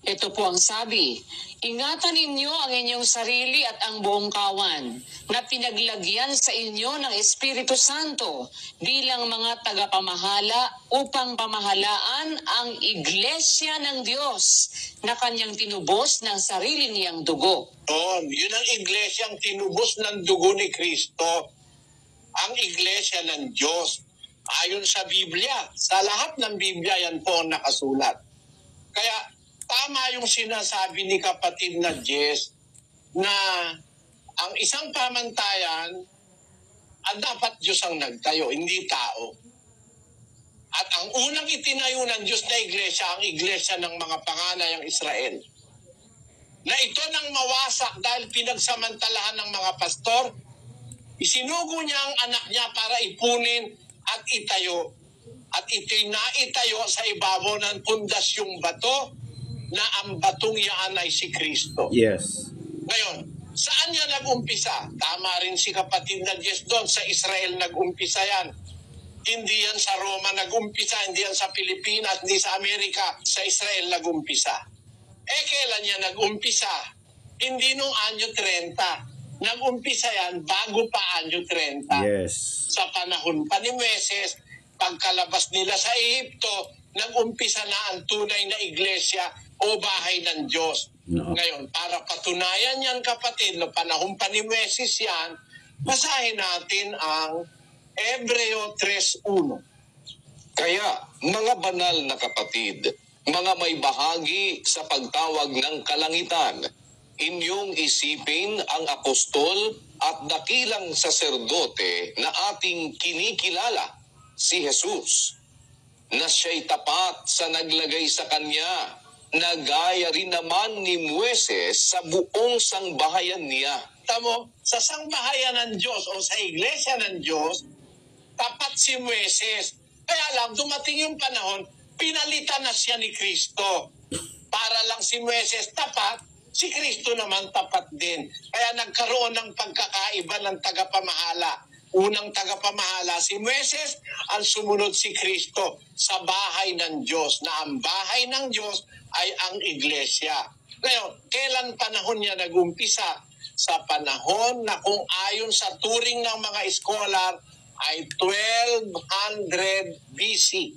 Ito po ang sabi, ingatan ninyo ang inyong sarili at ang buong kawan na pinaglagyan sa inyo ng Espiritu Santo bilang mga tagapamahala upang pamahalaan ang iglesia ng Diyos na kanyang tinubos ng sarili niyang dugo. Yun ang iglesyang tinubos ng dugo ni Kristo. Ang iglesia ng Diyos. Ayon sa Biblia, sa lahat ng Biblia yan po ang nakasulat. Kaya tama yung sinasabi ni kapatid na Jess na ang isang pamantayan ang dapat Diyos ang nagtayo, hindi tao. At ang unang itinayo ng Diyos na iglesia, ang iglesia ng mga panganayang Israel. Na ito nang mawasak dahil pinagsamantalahan ng mga pastor, isinugo niya ang anak niya para ipunin at itayo. At ito'y naitayo sa ibabaw ng pundasyong bato na ang batong yaan ay si Kristo. Yes. Ngayon, saan niya nag-umpisa? Tama rin si kapatid na Diyos doon, sa Israel nag-umpisa yan. Hindi yan sa Roma nag-umpisa, hindi yan sa Pilipinas, hindi sa Amerika, sa Israel nag-umpisa. Kailan niya nag-umpisa? Hindi nung anyo 30. Nag-umpisa yan bago pa anyo 30. Yes. Sa panahon pa ni Moises, pagkalabas nila sa Ehipto, nag-umpisa na ang tunay na iglesia o bahay ng Diyos. No. Ngayon, para patunayan yan, kapatid, no panahon pa ni Moises yan, basahin natin ang Hebreo 3:1. Kaya, mga banal na kapatid, mga may bahagi sa pagtawag ng kalangitan, inyong isipin ang apostol at dakilang saserdote na ating kinikilala, si Jesus, na siya'y tapat sa naglagay sa kanya, na gaya rin naman ni Moises sa buong sangbahayan niya. Tamo, sa sangbahayan ng Diyos o sa iglesia ng Diyos, tapat si Moises. Kaya lang, dumating yung panahon, pinalitan na siya ni Kristo. Para lang si Moises tapat, si Kristo naman tapat din. Kaya nagkaroon ng pagkakaiba ng tagapamahala. Unang tagapamahala si Moises, ang sumunod si Kristo sa bahay ng Diyos, na ang bahay ng Diyos ay ang iglesia. Ngayon, kailan panahon niya nag-umpisa? Sa panahon na kung ayon sa turing ng mga scholar ay 1200 BC.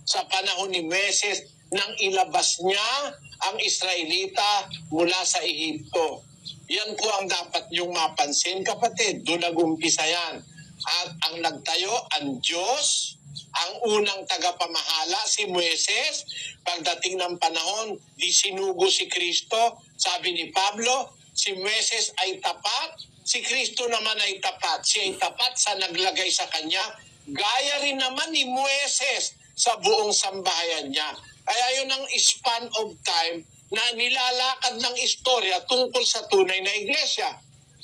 Sa panahon ni Moises, nang ilabas niya ang Israelita mula sa Ehipto. Yan po ang dapat yung mapansin, kapatid. Doon nag-umpisa yan. At ang nagtayo, ang Diyos, ang unang tagapamahala, si Moises. Pagdating ng panahon, di sinugo si Kristo. Sabi ni Pablo, si Moises ay tapat, si Kristo naman ay tapat. Siya ay tapat sa naglagay sa kanya. Gaya rin naman ni Moises sa buong sambahayan niya. Kaya yun ang span of time na nilalakad ng istorya tungkol sa tunay na iglesia.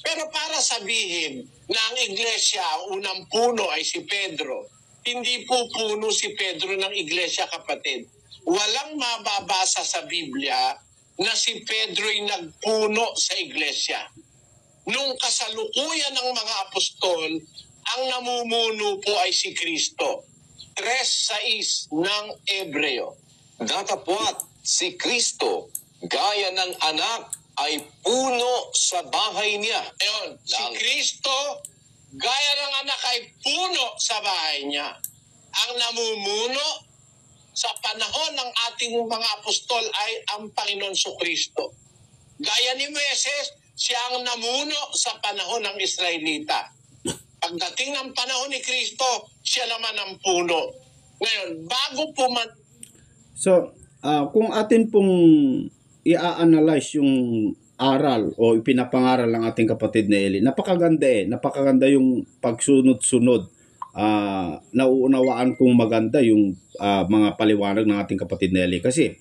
Pero para sabihin na ang iglesia, ang unang puno ay si Pedro, hindi po puno si Pedro ng iglesia, kapatid. Walang mababasa sa Biblia na si Pedro'y nagpuno sa iglesia. Nung kasalukuyan ng mga apostol, ang namumuno po ay si Kristo. 3:6 ng Hebreo. Datapwat si Kristo, gaya ng anak, ay puno sa bahay niya. Ayun, si Lang- Kristo, gaya ng anak ay puno sa bahay niya. Ang namumuno sa panahon ng ating mga apostol ay ang Panginoon Kristo. Gaya ni Moises, siya ang namuno sa panahon ng Israelita. Pagdating ng panahon ni Kristo, siya naman ang puno. Ngayon, bago po man... So, kung atin pong i-analyze yung aral o ipinapangaral ng ating kapatid na Eli, napakaganda napakaganda yung pagsunod-sunod. Nauunawaan kong maganda yung mga paliwanag ng ating kapatid na Eli. Kasi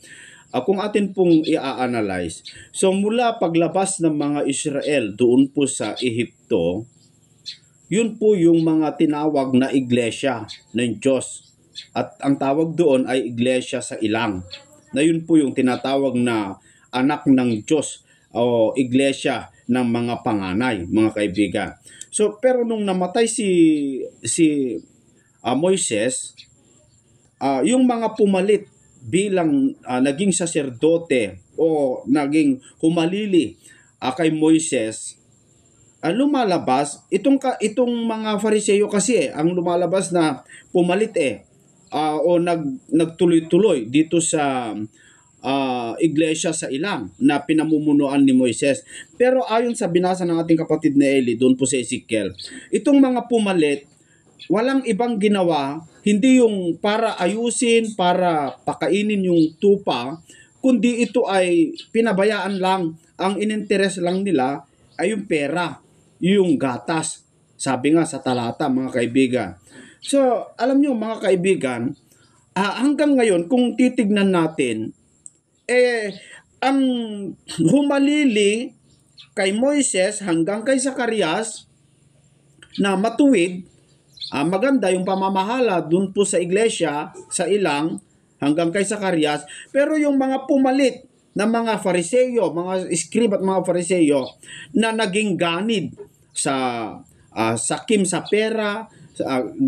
kung atin pong i-analyze, so mula paglabas ng mga Israel doon po sa Ehipto, yun po yung mga tinawag na iglesia ng Diyos. At ang tawag doon ay iglesia sa ilang. Na yun po yung tinatawag na anak ng Diyos o iglesia ng mga panganay, mga kaibigan. So, pero nung namatay si Moises, yung mga pumalit bilang naging saserdote o naging humalili kay Moises, lumalabas itong mga Fariseo kasi ang lumalabas na pumalit o nagtuloy-tuloy dito sa iglesia sa ilang na pinamumunuan ni Moises. Pero ayon sa binasa ng ating kapatid na Eli doon po sa Ezekiel, itong mga pumalit walang ibang ginawa, hindi yung para ayusin, para pakainin yung tupa, kundi ito ay pinabayaan lang. Ang ininteres lang nila ay yung pera, yung gatas. Sabi nga sa talata, mga kaibigan. So, alam nyo mga kaibigan, hanggang ngayon, kung titignan natin, ang humalili kay Moises hanggang kay Zacarias na matuwid, maganda yung pamamahala dun po sa iglesia, sa ilang, hanggang kay Zacarias. Pero yung mga pumalit na mga Fariseo, mga scribe at mga Fariseo na naging ganid sa sakim sa pera,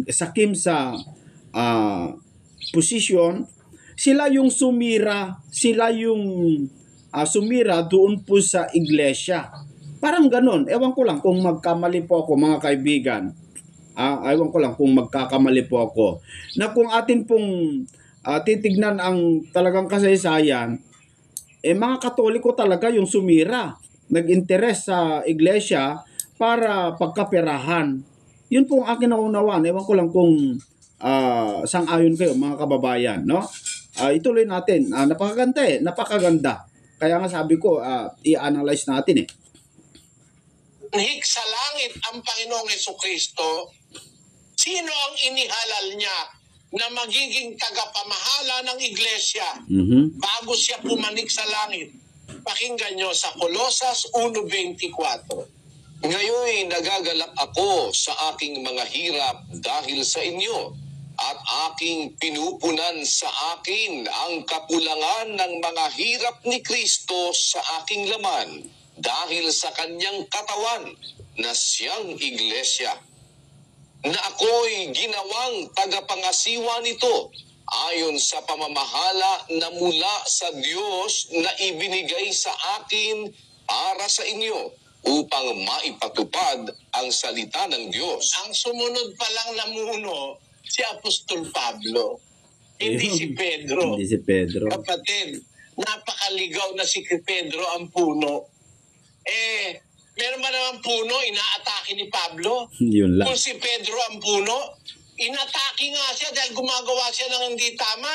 sakim sa posisyon, sila yung sumira doon po sa iglesia. Parang ganun. Ewan ko lang kung magkamali po ako, mga kaibigan. Ewan ko lang kung magkakamali po ako. Na kung atin pong titignan ang talagang kasaysayan, mga Katoliko talaga yung sumira. Nag-interes sa iglesia para pagkaperahan. Yun po ang akin naunawaan. Ewan ko lang kung sang-ayon kayo, mga kababayan, no? Ituloy natin. Napakaganda napakaganda. Kaya nga sabi ko, i-analyze natin Hik sa langit ang Panginoong Kristo, sino ang inihalal niya na magiging tagapamahala ng iglesia bago siya pumanik sa langit? Pakinggan nyo sa Colosas 1:24. Ngayon nagagalak ako sa aking mga hirap dahil sa inyo at aking pinupunan sa akin ang kakulangan ng mga hirap ni Kristo sa aking laman dahil sa kanyang katawan na siyang iglesia, na ako'y ginawang tagapangasiwa nito ayon sa pamamahala na mula sa Diyos na ibinigay sa akin para sa inyo upang maipatupad ang salita ng Diyos. Ang sumunod pa lang na muno, si Apostol Pablo. Hindi si Pedro. Hindi si Pedro. Kapatid, napakaligaw na si Pedro ang puno. Meron ba naman puno, inaatake ni Pablo? Yun lang. Kung si Pedro ang puno, inatake nga siya dahil gumagawa siya ng hindi tama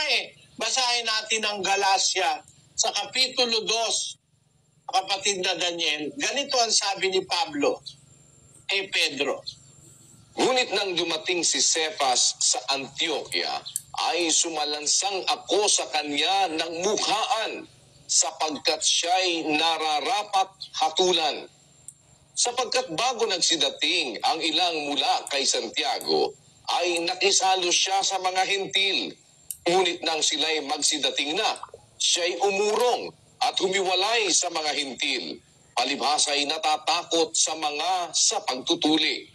Basahin natin ang Galacia sa Kapitulo 2, kapatid na Daniel. Ganito ang sabi ni Pablo kay Pedro. Ngunit nang dumating si Cephas sa Antioquia, ay sumalansang ako sa kanya ng mukhaan sapagkat siya'y nararapat hatulan. Sapagkat bago nagsidating ang ilang mula kay Santiago, ay nakisalo siya sa mga hentil. Ngunit nang sila'y magsidating na, siya'y umurong at humiwalay sa mga hentil. Palibhasa'y natatakot sa pagtutuli.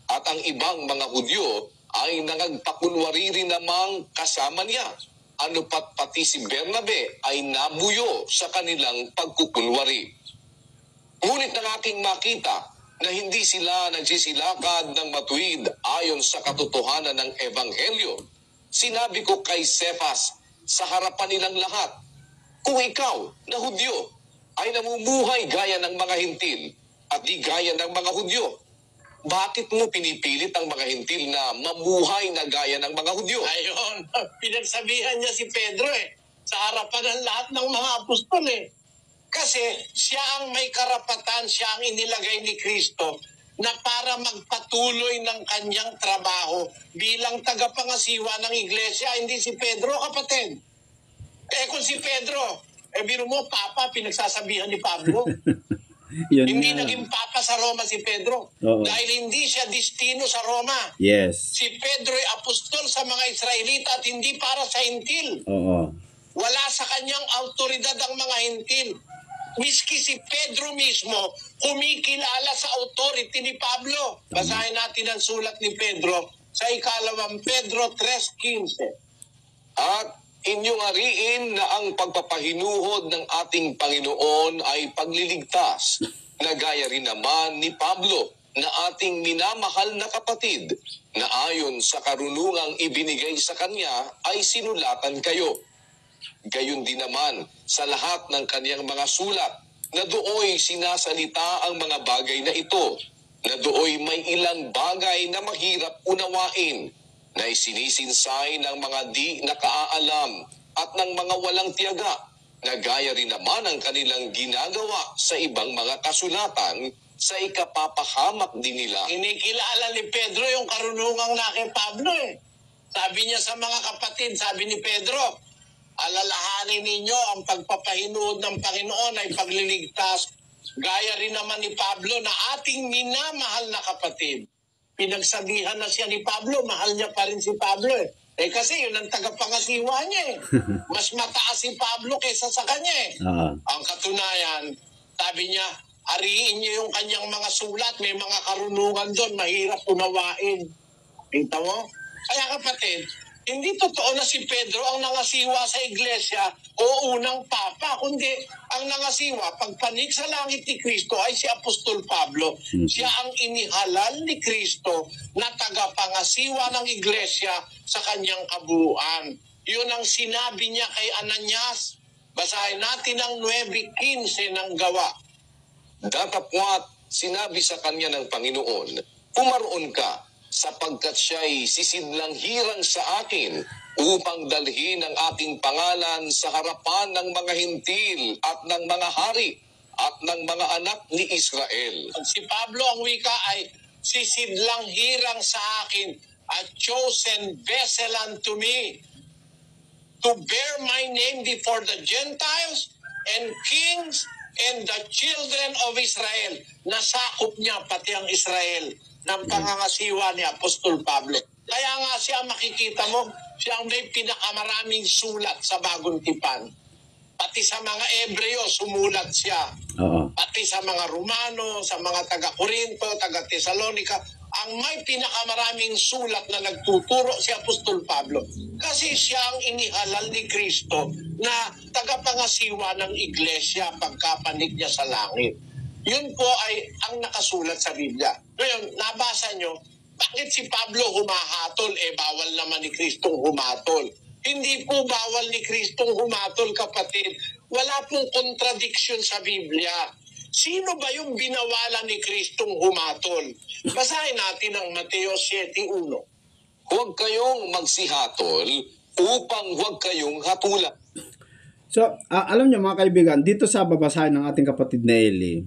At ang ibang mga Hudyo ay nangagpakunwari rin namang kasama niya. ano pat pati si Bernabe ay nabuyo sa kanilang pagkukunwari. Ngunit nang aking makita na hindi sila nagsisilakad ng matuwid ayon sa katotohanan ng Ebanghelyo, sinabi ko kay Cephas sa harapan nilang lahat, kung ikaw na Hudyo ay namumuhay gaya ng mga Hintil at di gaya ng mga Hudyo, bakit mo pinipilit ang mga Hintil na mamuhay na gaya ng mga Hudyo? Ayun, pinagsabihan niya si Pedro sa harapan ng lahat ng mga apostol Kasi siya ang may karapatan, siya ang inilagay ni Kristo na para magpatuloy ng kanyang trabaho bilang tagapangasiwa ng iglesia, hindi si Pedro, kapatid. Kung si Pedro, biro mo, Papa, pinagsasabihan ni Pablo. Hindi naging Papa sa Roma si Pedro. Oo. Dahil hindi siya destino sa Roma. Yes. Si Pedro ay apostol sa mga Israelita at hindi para sa Hintil. Oo. Wala sa kanyang autoridad ang mga Hintil. Miski si Pedro mismo, kumikilala sa authority ni Pablo. Basahin natin ang sulat ni Pedro sa 2 Pedro 3:15. At inyong ariin na ang pagpapahinuhod ng ating Panginoon ay pagliligtas, na gaya rin naman ni Pablo na ating minamahal na kapatid, na ayon sa karunungang ibinigay sa kanya ay sinulatan kayo. Gayon din naman sa lahat ng kaniyang mga sulat, na dooy sinasalita ang mga bagay na ito, na dooy may ilang bagay na mahirap unawain, na isinisinsay ng mga di nakaalam at ng mga walang tiyaga, na gaya rin naman ang kanilang ginagawa sa ibang mga kasulatan sa ikapapahamak din nila. Kinikilala ni Pedro yung karunungang na kay Pablo Sabi niya sa mga kapatid, sabi ni Pedro, alalahanin ninyo ang pagpapahinuod ng Panginoon ay pagliligtas. Gaya rin naman ni Pablo na ating minamahal na kapatid. Pinagsabihan na siya ni Pablo, mahal niya pa rin si Pablo kasi yun ang tagapangasiwa niya Mas mataas si Pablo kaysa sa kanya Ang katunayan, sabi niya, ariin niyo yung kanyang mga sulat, may mga karunungan doon, mahirap unawain. Kita mo? Kaya kapatid, hindi totoo na si Pedro ang nangasiwa sa iglesia o unang papa, kundi ang nangasiwa pagpanig sa langit ni Kristo ay si Apostol Pablo. Siya ang inihalal ni Kristo na tagapangasiwa ng iglesia sa kanyang kabuuan. Yun ang sinabi niya kay Ananias. Basahin natin ang 9:15 ng Gawa. Datapwat sinabi sa kanya ng Panginoon, pumaroon ka, sapagkat siya'y sisidlang hirang sa akin upang dalhin ang ating pangalan sa harapan ng mga Hintil at ng mga hari at ng mga anak ni Israel. Si Pablo ang wika ay sisidlang hirang sa akin, a chosen vessel unto me, to bear my name before the Gentiles and kings and the children of Israel. Nasakop niya pati ang Israel ng pangangasiwa ni Apostol Pablo. Kaya nga siya, makikita mo, siya ang may pinakamaraming sulat sa Bagong Tipan. Pati sa mga Ebreo, sumulat siya. Pati sa mga Romano, sa mga taga-Corinto, taga-Thessalonica, ang may pinakamaraming sulat na nagtuturo si Apostol Pablo. Kasi siya ang inihalal ni Kristo na tagapangasiwa ng iglesia pagkapanig niya sa langit. Yun po ay ang nakasulat sa Biblia. Ngayon, nabasa nyo, bakit si Pablo humahatol? Bawal naman ni Kristong humatol. Hindi po bawal ni Kristong humatol, kapatid. Wala pong contradiction sa Biblia. Sino ba yung binawalan ni Kristong humatol? Basahin natin ang Mateo 7:1. Huwag kayong magsihatol upang huwag kayong hatulan. So, alam niyo mga kaibigan, dito sa babasahin ng ating kapatid na Eli,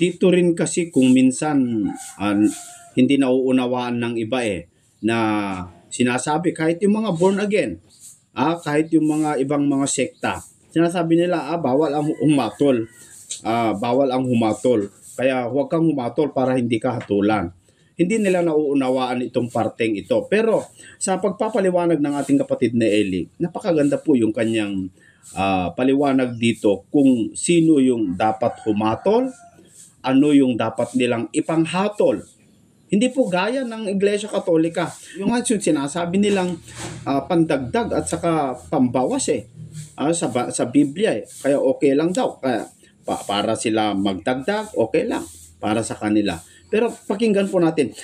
dito rin kasi kung minsan hindi nauunawaan ng iba na sinasabi kahit yung mga born again, kahit yung mga ibang mga sekta, sinasabi nila bawal ang humatol, kaya huwag kang humatol para hindi ka hatulan. Hindi nila nauunawaan itong parteng ito. Pero sa pagpapaliwanag ng ating kapatid na Eli, napakaganda po yung kanyang paliwanag dito kung sino yung dapat humatol, ano yung dapat nilang ipanghatol. Hindi po gaya ng Iglesia Katolika. Yung nga yung sinasabi nilang pandagdag at saka pambawas sa Biblia Kaya okay lang daw. Kaya para sila magdagdag, okay lang para sa kanila. Pero pakinggan po natin.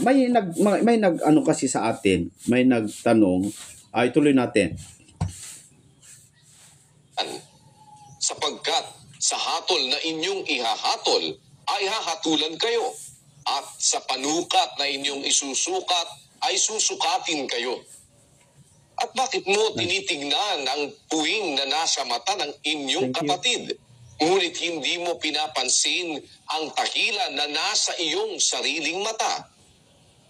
May nag kasi sa atin, may nagtanong. Ituloy natin. Sapagkat sa hatol na inyong ihahatol ay hahatulan kayo, at sa panukat na inyong isusukat ay susukatin kayo. At bakit mo tinitingnan ang puwing na nasa mata ng inyong kapatid, ngunit hindi mo pinapansin ang takilan na nasa iyong sariling mata?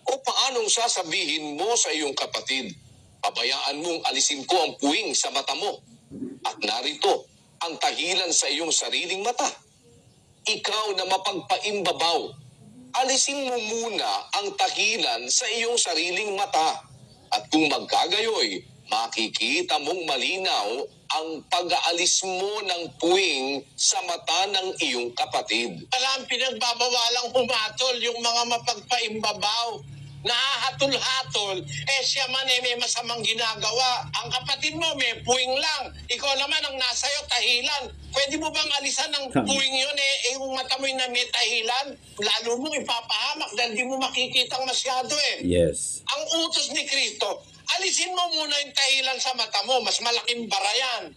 O paanong sasabihin mo sa iyong kapatid, pabayaan mong alisin ko ang puwing sa mata mo, at narito ang tahilan sa iyong sariling mata? Ikaw na mapagpaimbabaw, alisin mo muna ang tahilan sa iyong sariling mata, at kung magkagayoy, makikita mong malinaw ang pag-aalis mo ng puwing sa mata ng iyong kapatid. Alam, pinagbabawalang humatol yung mga mapagpaimbabaw. Nahahatol-hatol, siya man may masamang ginagawa. Ang kapatid mo may puwing lang. Ikaw naman ang nasayo, tahilan. Pwede mo bang alisan ng puwing yun yung mata mo na may tahilan? Lalo mong ipapahamak dahil di mo makikitang masyado Yes. Ang utos ni Kristo, alisin mo muna yung tahilan sa mata mo. Mas malaking barayan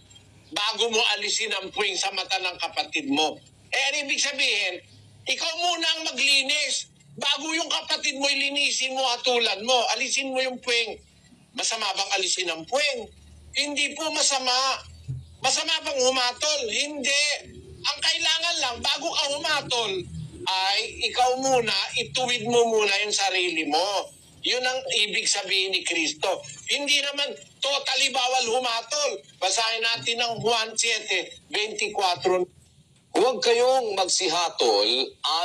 bago mo alisin ang puwing sa mata ng kapatid mo. Ano ibig sabihin? Ikaw muna ang maglinis. Bago yung kapatid mo, ilinisin mo, hatulan mo, alisin mo yung puwing. Masama bang alisin ang puwing? Hindi po masama. Masama bang humatol? Hindi. Ang kailangan lang, bago ka humatol, ay ikaw muna, ituwid mo muna yung sarili mo. Yun ang ibig sabihin ni Kristo. Hindi naman totally bawal humatol. Basahin natin ang Juan 7:24. Huwag kayong magsihatol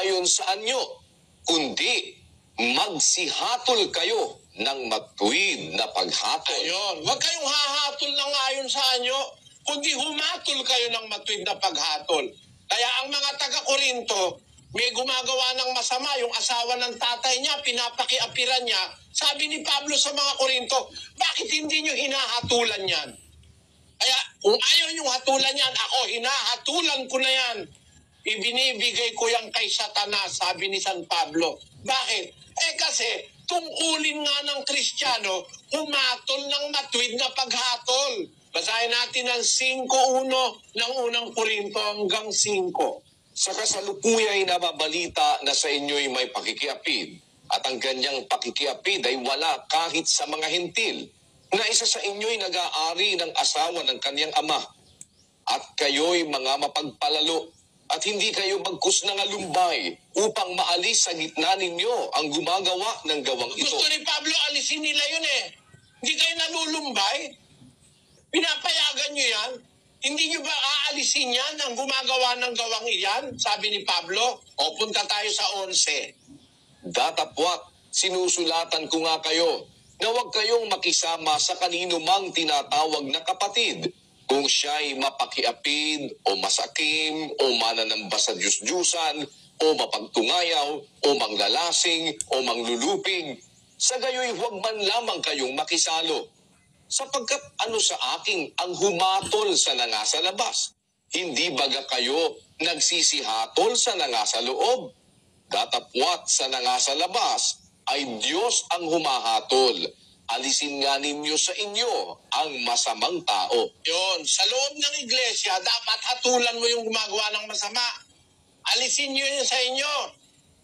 ayon sa anyo, kundi magsihatol kayo ng matuwid na paghatol. Ayun. Huwag kayong hahatol ng ayon sa anyo, kundi humatol kayo ng matuwid na paghatol. Kaya ang mga taga-Korinto, may gumagawa ng masama, yung asawa ng tatay niya, pinapakiapiran niya. Sabi ni Pablo sa mga Korinto, bakit hindi niyo hinahatulan yan? Kaya kung ayaw niyong hatulan yan, ako, hinahatulan ko na yan. Ibinibigay ko yan kay Satanas, sabi ni San Pablo. Bakit? Kasi tungkulin nga ng Kristiyano, humatol ng matuwid na paghatol. Basahin natin ang 5:1 ng unang Korinto hanggang 5. Sa kasalukuyay nababalita na sa inyo'y may pakikiapid, at ang ganyang pakikiapid ay wala kahit sa mga hentil, na isa sa inyo'y nag-aari ng asawa ng kanyang ama, at kayo'y mga mapagpalalo, at hindi kayo bagkus ng alumbay upang maalis sa gitna ninyo ang gumagawa ng gawang ito. Gusto ni Pablo, alisin nila yun Hindi kayo nalulumbay? Pinapayagan nyo yan? Hindi nyo ba aalisin yan ang gumagawa ng gawang iyan? Sabi ni Pablo. O punta tayo sa 11. Datapwat, sinusulatan ko nga kayo na huwag kayong makisama sa kanino mang tinatawag na kapatid, kung siya'y mapakiapid o masakim o mananamba sa Diyos-Diyusan o mapagtungayaw o manglalasing o manglulupig. Sa gayoy huwag man lamang kayong makisalo. Sapagkat ano sa akin ang humatol sa nangasa labas? Hindi baga kayo nagsisihatol sa nangasa loob? Datapwat sa nangasa labas ay Diyos ang humahatol. Alisin nga ninyo sa inyo ang masamang tao. Yun, sa loob ng iglesia, dapat hatulan mo yung gumagawa ng masama. Alisin nyo yun sa inyo.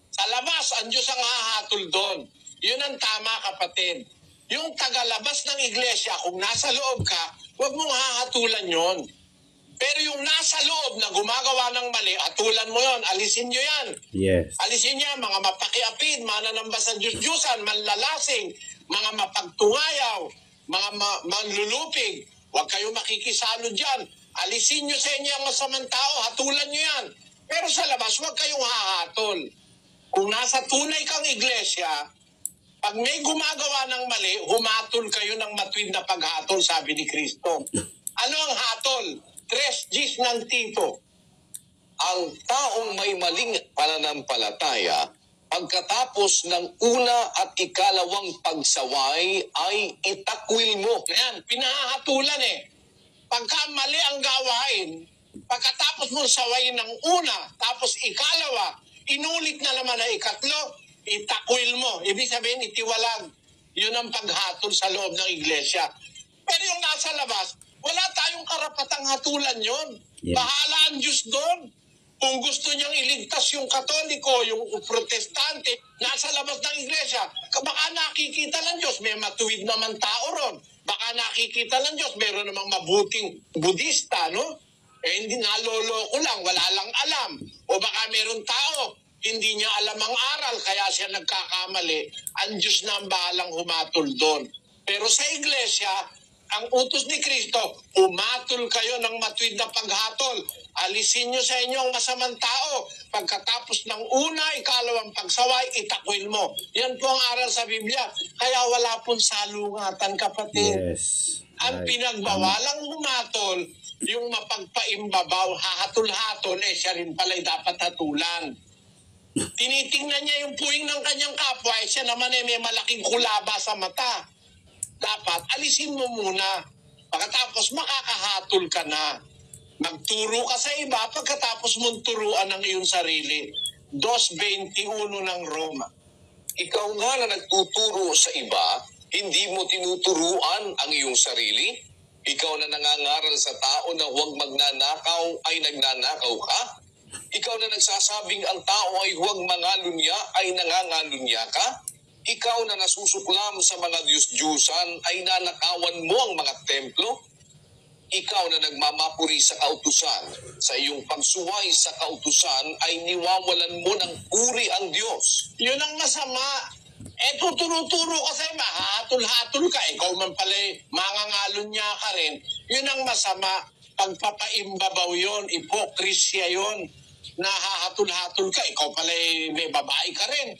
Sa labas, ang Diyos ang hahatol doon. Yun ang tama, kapatid. Yung tagalabas ng iglesia, kung nasa loob ka, huwag mong hahatulan yon. Pero yung nasa loob na gumagawa ng mali, hatulan mo yon, alisin nyo yan. Yes. Alisin niya, mga mapakiapid, mananamba sa Diyos-Diyusan, manlalasing, mga mapagtungayaw, mga manlulupig. Huwag kayo makikisalo dyan. Alisin nyo sa inyo ang masamang tao, hatulan nyo yan. Pero sa labas, huwag kayong hahatol. Kung nasa tunay kang iglesia, pag may gumagawa ng mali, humatol kayo ng matuwid na paghatol, sabi ni Kristo. Ano ang hatol? 3 Gs ng Tito. Ang taong may maling pananampalataya Pagkatapos ng una at ikalawang pagsaway ay itakwil mo. Ayan, pinahatulan eh. Pagka mali ang gawain, pagkatapos mo sawayin ng una, tapos ikalawa, inulit na naman na ikatlo, itakwil mo. Ibig sabihin, itiwalag. Yun ang paghatol sa loob ng iglesia. Pero yung nasa labas, wala tayong karapatang hatulan yun. Yeah. Bahala ang Diyos doon. Kung gusto niyang iligtas yung Katoliko, yung Protestante, nasa labas ng iglesia, baka nakikita ng Diyos, may matuwid naman tao ron. Baka nakikita ng Diyos, meron namang mabuting Budista, no? Hindi, naloloko lang, wala lang alam. O baka meron tao, hindi niya alam ang aral, kaya siya nagkakamali. Ang Diyos na ang bahalang humatol doon. Pero sa iglesia, ang utos ni Kristo, umatol kayo ng matuwid na paghatol. Alisin nyo sa inyo ang masamang tao. Pagkatapos ng una, ikalawang pagsaway, itakwil mo. Yan po ang aral sa Biblia. Kaya wala pong salungatan, kapatid. Yes. Ang pinagbawalang humatol, yung mapagpaimbabaw, hahatol-hatol, siya rin pala'y dapat hatulan. Tinitingnan niya yung puwing ng kanyang kapwa, siya naman may malaking kulaba sa mata. Dapat alisin mo muna. Pagkatapos makakahatol ka na. Magturo ka sa iba pagkatapos mong turuan ang iyong sarili. 2:21 ng Roma. Ikaw nga na nagtuturo sa iba, hindi mo tinuturuan ang iyong sarili? Ikaw na nangangaral sa tao na huwag magnanakaw ay nagnanakaw ka? Ikaw na nagsasabing ang tao ay huwag mangalunya ay nangangalunya ka? Ikaw na nasusuklam sa mga Diyos-Diyusan ay nanakawan mo ang mga templo? Ikaw na nagmamapuri sa kautusan, sa iyong pagsuway sa kautusan ay niwawalan mo ng puri ang Diyos. Yun ang masama. Tuturo-turo ka sa iba, hahatol-hatol ka. Ikaw man pala mangangalon niya ka rin. Yun ang masama. Pagpapaimbabaw yun, ipokrisya yun. Nahahatol-hatol ka, ikaw pala may babae ka rin.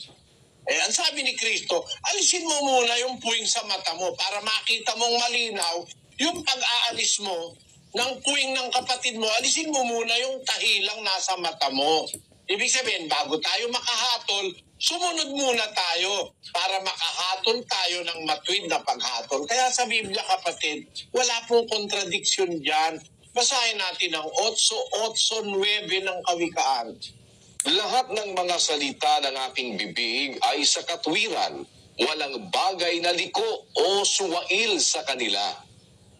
Ang sabi ni Kristo, alisin mo muna yung puwing sa mata mo para makita mong malinaw yung pag-aalis mo ng puwing ng kapatid mo. Alisin mo muna yung tahilang nasa mata mo. Ibig sabihin, bago tayo makahatol, sumunod muna tayo para makahatol tayo ng matuwid na paghatol. Kaya sa Biblia, kapatid, wala pong kontradiksyon dyan. Basahin natin ang 8:8-9 ng Kawikaan. Lahat ng mga salita ng aking bibig ay sa katwiran, walang bagay na liko o suwail sa kanila.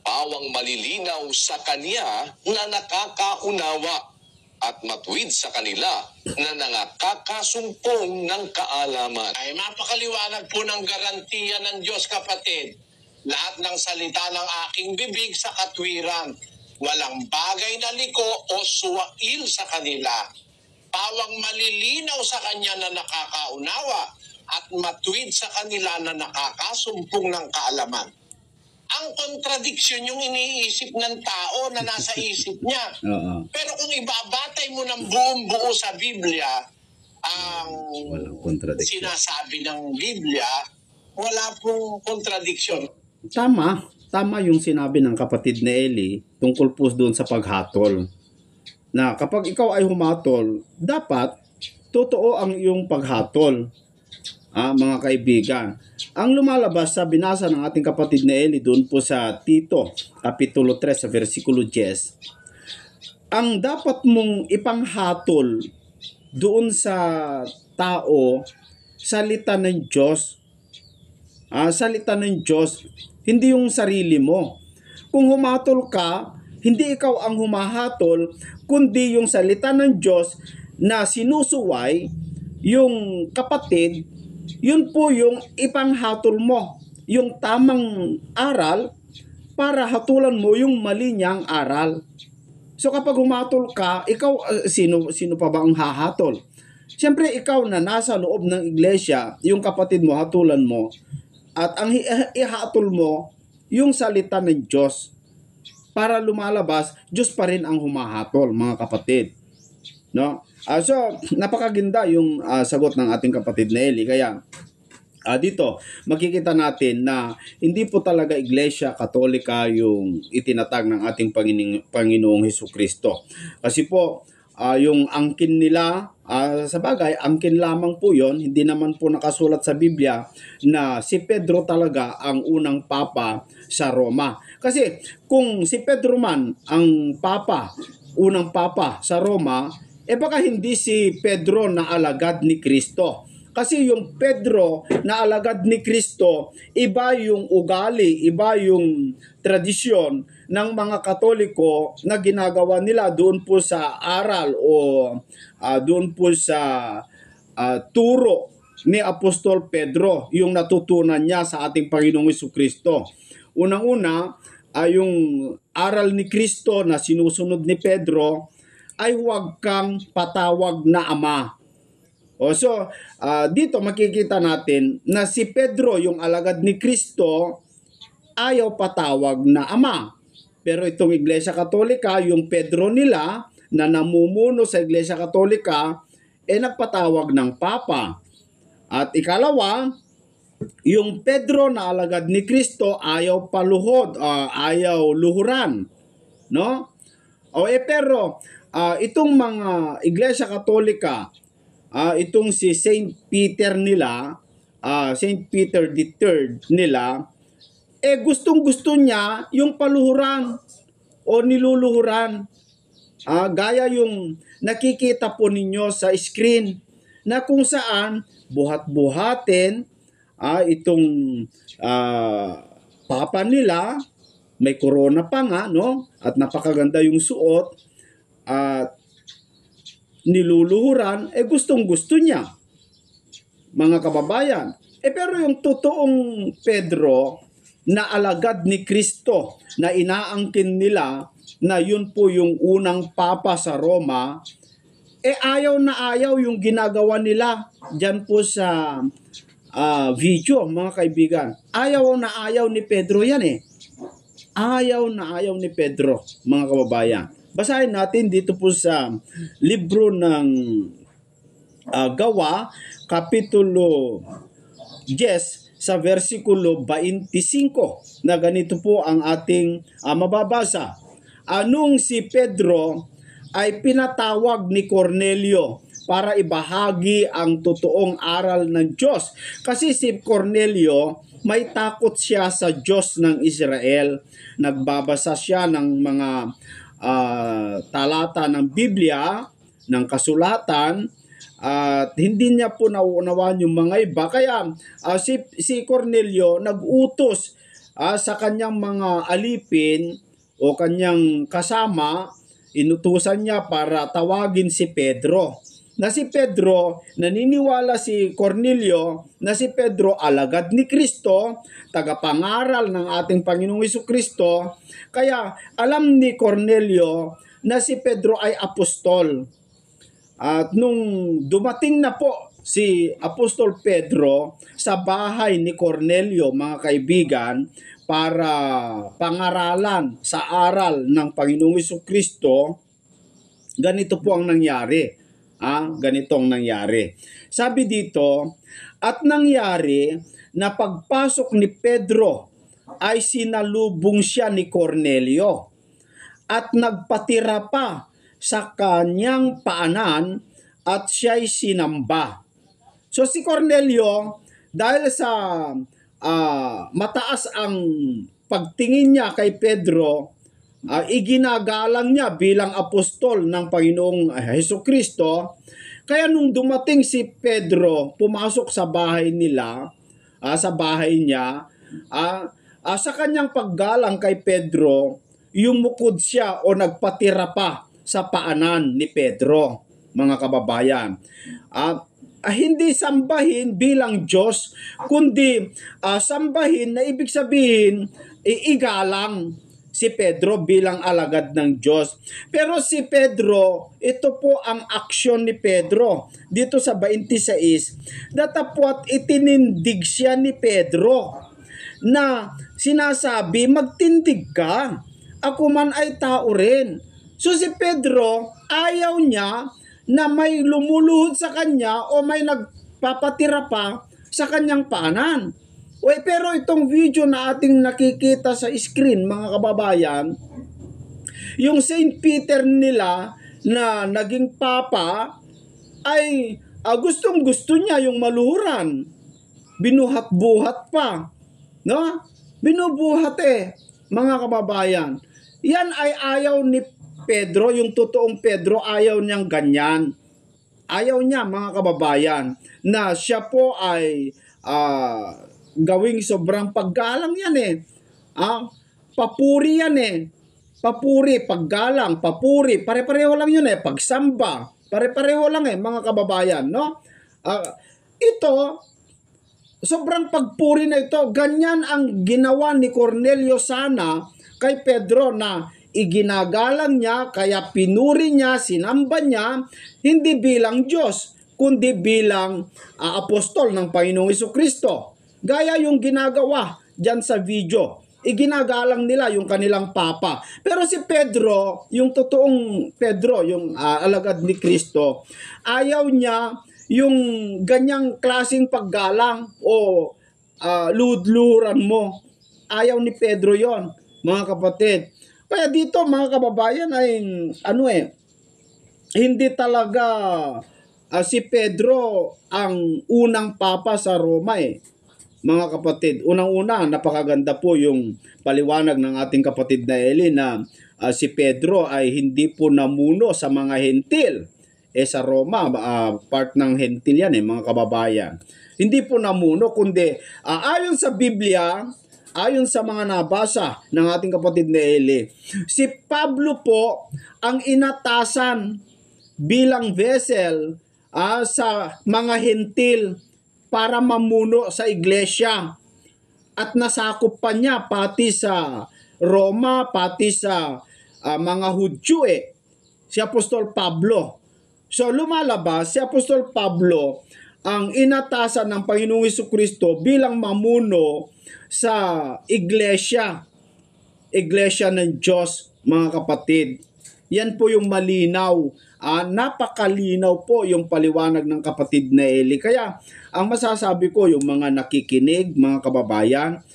Pawang malilinaw sa kanya na nakakaunawa at matuwid sa kanila na nakakasumpong ng kaalaman. Ay mapakaliwanag po ng garantiya ng Diyos, kapatid. Lahat ng salita ng aking bibig sa katwiran, walang bagay na liko o suwail sa kanila. Pawang malilinaw sa kanya na nakakaunawa at matuwid sa kanila na nakakasumpong ng kaalaman. Ang kontradiksyon yung iniisip ng tao na nasa isip niya. Pero kung ibabatay mo ng buong buo sa Biblia, ang sinasabi ng Biblia, wala pong kontradiksyon. Tama yung sinabi ng kapatid ni Eli tungkol po doon sa paghatol. Na kapag ikaw ay humatol, dapat totoo ang iyong paghatol. Mga kaibigan, ang lumalabas sa binasa ng ating kapatid na Eli doon po sa Tito, Kapitulo 3 sa versikulo 10, ang dapat mong ipanghatol doon sa tao, salita ng Diyos. Salita ng Diyos, hindi yung sarili mo. Kung humatol ka, hindi ikaw ang humahatol, kundi yung salita ng Diyos na sinusuway yung kapatid, yun po yung ipanghatol mo. Yung tamang aral para hatulan mo yung mali niyang aral. So kapag humatol ka, ikaw, sino pa ba ang hahatol? Siyempre ikaw na nasa loob ng iglesia, yung kapatid mo, hatulan mo. At ang ihatol mo, yung salita ng Diyos. Para lumalabas, Diyos pa rin ang humahatol, mga kapatid. No? So, napakaganda yung sagot ng ating kapatid na Eli. Kaya, dito, makikita natin na hindi po talaga Iglesia Katolika yung itinatag ng ating Panginoong Hesukristo. Kasi po, yung angkin nila, Sa bagay, angkin lamang po yon, hindi naman po nakasulat sa Biblia na si Pedro talaga ang unang papa sa Roma. Kasi kung si Pedro man ang papa, unang papa sa Roma, baka hindi si Pedro na alagad ni Kristo. Kasi yung Pedro na alagad ni Kristo, iba yung ugali, iba yung tradisyon ng mga Katoliko na ginagawa nila doon po sa aral o doon po sa turo ni Apostol Pedro, yung natutunan niya sa ating Panginoong Jesucristo. Unang-una, yung aral ni Kristo na sinusunod ni Pedro ay huwag kang patawag na ama. Dito makikita natin na si Pedro, yung alagad ni Kristo, ayaw patawag na ama. Pero itong Iglesia Katolika, yung Pedro nila na namumuno sa Iglesia Katolika, nagpatawag ng Papa. At ikalawa, yung Pedro na alagad ni Kristo ayaw paluhod, ayaw luhuran. No? Pero itong mga Iglesia Katolika, itong si Saint Peter nila, Saint Peter III nila, gustong-gusto niya yung paluhuran o niluluhuran. Gaya yung nakikita po ninyo sa screen na kung saan buhat-buhatin itong papa nila, may corona pa nga, no? At napakaganda yung suot at niluluhuran, gustong-gusto niya, mga kababayan. Pero yung totoong Pedro na alagad ni Kristo na inaangkin nila na yun po yung unang papa sa Roma, ayaw na ayaw yung ginagawa nila dyan po sa video, mga kaibigan. Ayaw na ayaw ni Pedro yan Ayaw na ayaw ni Pedro, mga kababayan. Basahin natin dito po sa libro ng Gawa, Kapitulo 10, sa versikulo 25, na ganito po ang ating mababasa. Anong si Pedro ay pinatawag ni Cornelio para ibahagi ang totoong aral ng Diyos. Kasi si Cornelio, may takot siya sa Diyos ng Israel. Nagbabasa siya ng mga talata ng Biblia, ng kasulatan, at hindi niya po nauunawaan yung mga iba. Kaya si Cornelio nag-utos sa kanyang mga alipin o kanyang kasama, inutusan niya para tawagin si Pedro. Na si Pedro, naniniwala si Cornelio na si Pedro alagad ni Kristo, tagapangaral ng ating Panginoong Jesucristo. Kaya alam ni Cornelio na si Pedro ay apostol. At nung dumating na po si Apostol Pedro sa bahay ni Cornelio, mga kaibigan, para pangaralan sa aral ng Panginoong Jesucristo, ganito po ang nangyari. Ganito ang nangyari. Sabi dito, at nangyari na pagpasok ni Pedro ay sinalubong siya ni Cornelio at nagpatira pa sa kanyang paanan at siya'y sinamba. So si Cornelio, dahil sa mataas ang pagtingin niya kay Pedro, iginagalang niya bilang apostol ng Panginoong Jesucristo. Kaya nung dumating si Pedro, pumasok sa bahay nila, sa bahay niya, sa kanyang paggalang kay Pedro, yumukod siya o nagpatira pa sa paanan ni Pedro, mga kababayan. Hindi sambahin bilang Diyos, kundi sambahin na ibig sabihin, igalang si Pedro bilang alagad ng Diyos. Pero si Pedro, ito po ang aksyon ni Pedro. Dito sa 26, datapwat itinindig siya ni Pedro na sinasabi, magtindig ka, ako man ay tao rin. So si Pedro, ayaw niya na may lumuluhod sa kanya o may nagpapatira pa sa kanyang paanan. Pero itong video na ating nakikita sa screen, mga kababayan, yung Saint Peter nila na naging papa, ay gustong-gusto niya yung maluhuran. Binuhat-buhat pa. No? Binubuhat mga kababayan. Yan ay ayaw ni Pedro, yung totoong Pedro, ayaw niyang ganyan. Ayaw niya, mga kababayan, na siya po ay gawing sobrang paggalang yan papuri yan Papuri, paggalang, papuri, pare-pareho lang yun pagsamba, pare-pareho lang mga kababayan, no? Ito, sobrang pagpuri na ito, ganyan ang ginawa ni Cornelio sana kay Pedro na iginagalang niya, kaya pinuri niya, sinamba niya, hindi bilang Diyos, kundi bilang apostol ng Panginoong Jesucristo. Gaya yung ginagawa dyan sa video. Iginagalang nila yung kanilang papa. Pero si Pedro, yung totoong Pedro, yung alagad ni Kristo, ayaw niya yung ganyang klaseng paggalang o ludluran mo. Ayaw ni Pedro yon, mga kapatid. Kaya dito, mga kababayan, ay hindi talaga si Pedro ang unang papa sa Roma mga kapatid. Unang-una, napakaganda po yung paliwanag ng ating kapatid na Eli na si Pedro ay hindi po namuno sa mga hentil. Sa Roma, part ng hentil yan mga kababayan. Hindi po namuno, kundi ayon sa Biblia, ayon sa mga nabasa ng ating kapatid na Eli, si Pablo po ang inatasan bilang vessel sa mga hentil para mamuno sa iglesia. At nasakop pa niya pati sa Roma, pati sa mga Hudyo si Apostol Pablo. So lumalabas, si Apostol Pablo ang inatasan ng Panginoong Jesucristo bilang mamuno sa iglesia. Iglesia ng Diyos, mga kapatid. Yan po yung malinaw. Napakalinaw po yung paliwanag ng kapatid na Eli. Kaya ang masasabi ko, yung mga nakikinig, mga kababayan,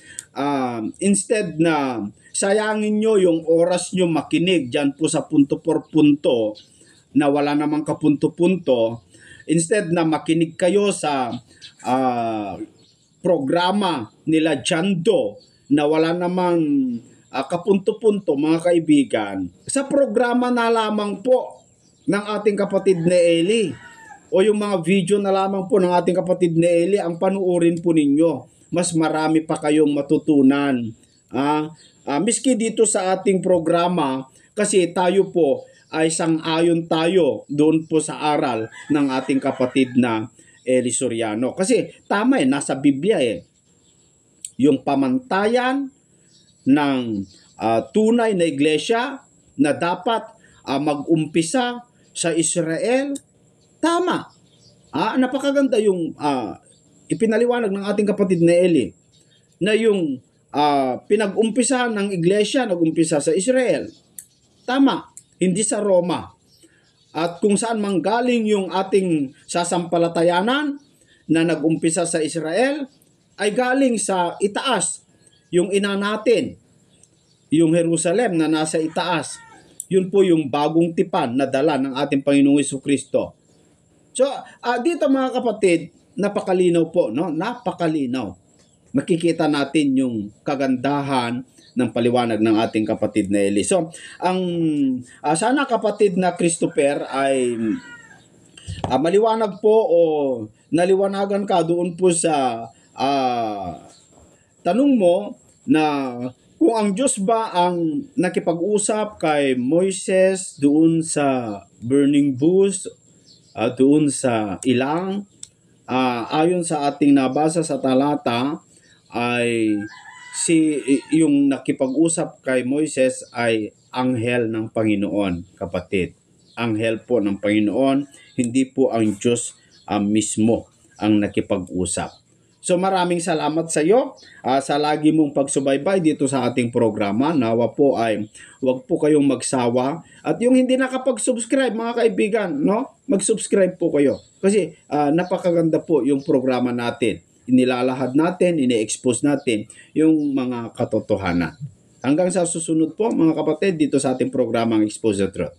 instead na sayangin nyo yung oras nyo makinig dyan po sa punto por punto na wala namang kapunto-punto, instead na makinig kayo sa programa nila Jando na wala namang kapunto-punto, mga kaibigan, sa programa na lamang po ng ating kapatid na Eli o yung mga video na lamang po ng ating kapatid na Eli ang panuorin po ninyo. Mas marami pa kayong matutunan. Miski dito sa ating programa, kasi tayo po ay sang-ayon tayo doon po sa aral ng ating kapatid na Eli Soriano. Kasi tama nasa Biblia yung pamantayan ng tunay na iglesia na dapat mag-umpisa sa Israel, tama. Napakaganda yung ipinaliwanag ng ating kapatid na Eli na yung pinag-umpisa ng iglesia, nag-umpisa sa Israel. Tama, hindi sa Roma. At kung saan manggaling yung ating sasampalatayanan na nag-umpisa sa Israel, ay galing sa itaas, yung ina natin, yung Jerusalem na nasa itaas. Yun po yung bagong tipan na dala ng ating Panginoong Jesucristo. So, dito mga kapatid, napakalinaw po, no? Napakalinaw. Makikita natin yung kagandahan ng paliwanag ng ating kapatid na Eli. So, sana kapatid na Christopher ay maliwanag po o naliwanagan ka doon po sa tanong mo na kung ang Diyos ba ang nakipag-usap kay Moises doon sa burning bush, doon sa ilang, ayon sa ating nabasa sa talata, ay yung nakipag-usap kay Moises ay anghel ng Panginoon, kapatid. Anghel po ng Panginoon, hindi po ang Diyos mismo ang nakipag-usap. So maraming salamat sa iyo sa lagi mong pagsubaybay dito sa ating programa. Nawa po ay wag po kayong magsawa. At yung hindi nakapag-subscribe, mga kaibigan, no? Mag-subscribe po kayo. Kasi napakaganda po yung programa natin. Inilalahad natin, ini-expose natin yung mga katotohanan. Hanggang sa susunod po, mga kapatid, dito sa ating programang Expose the Truth.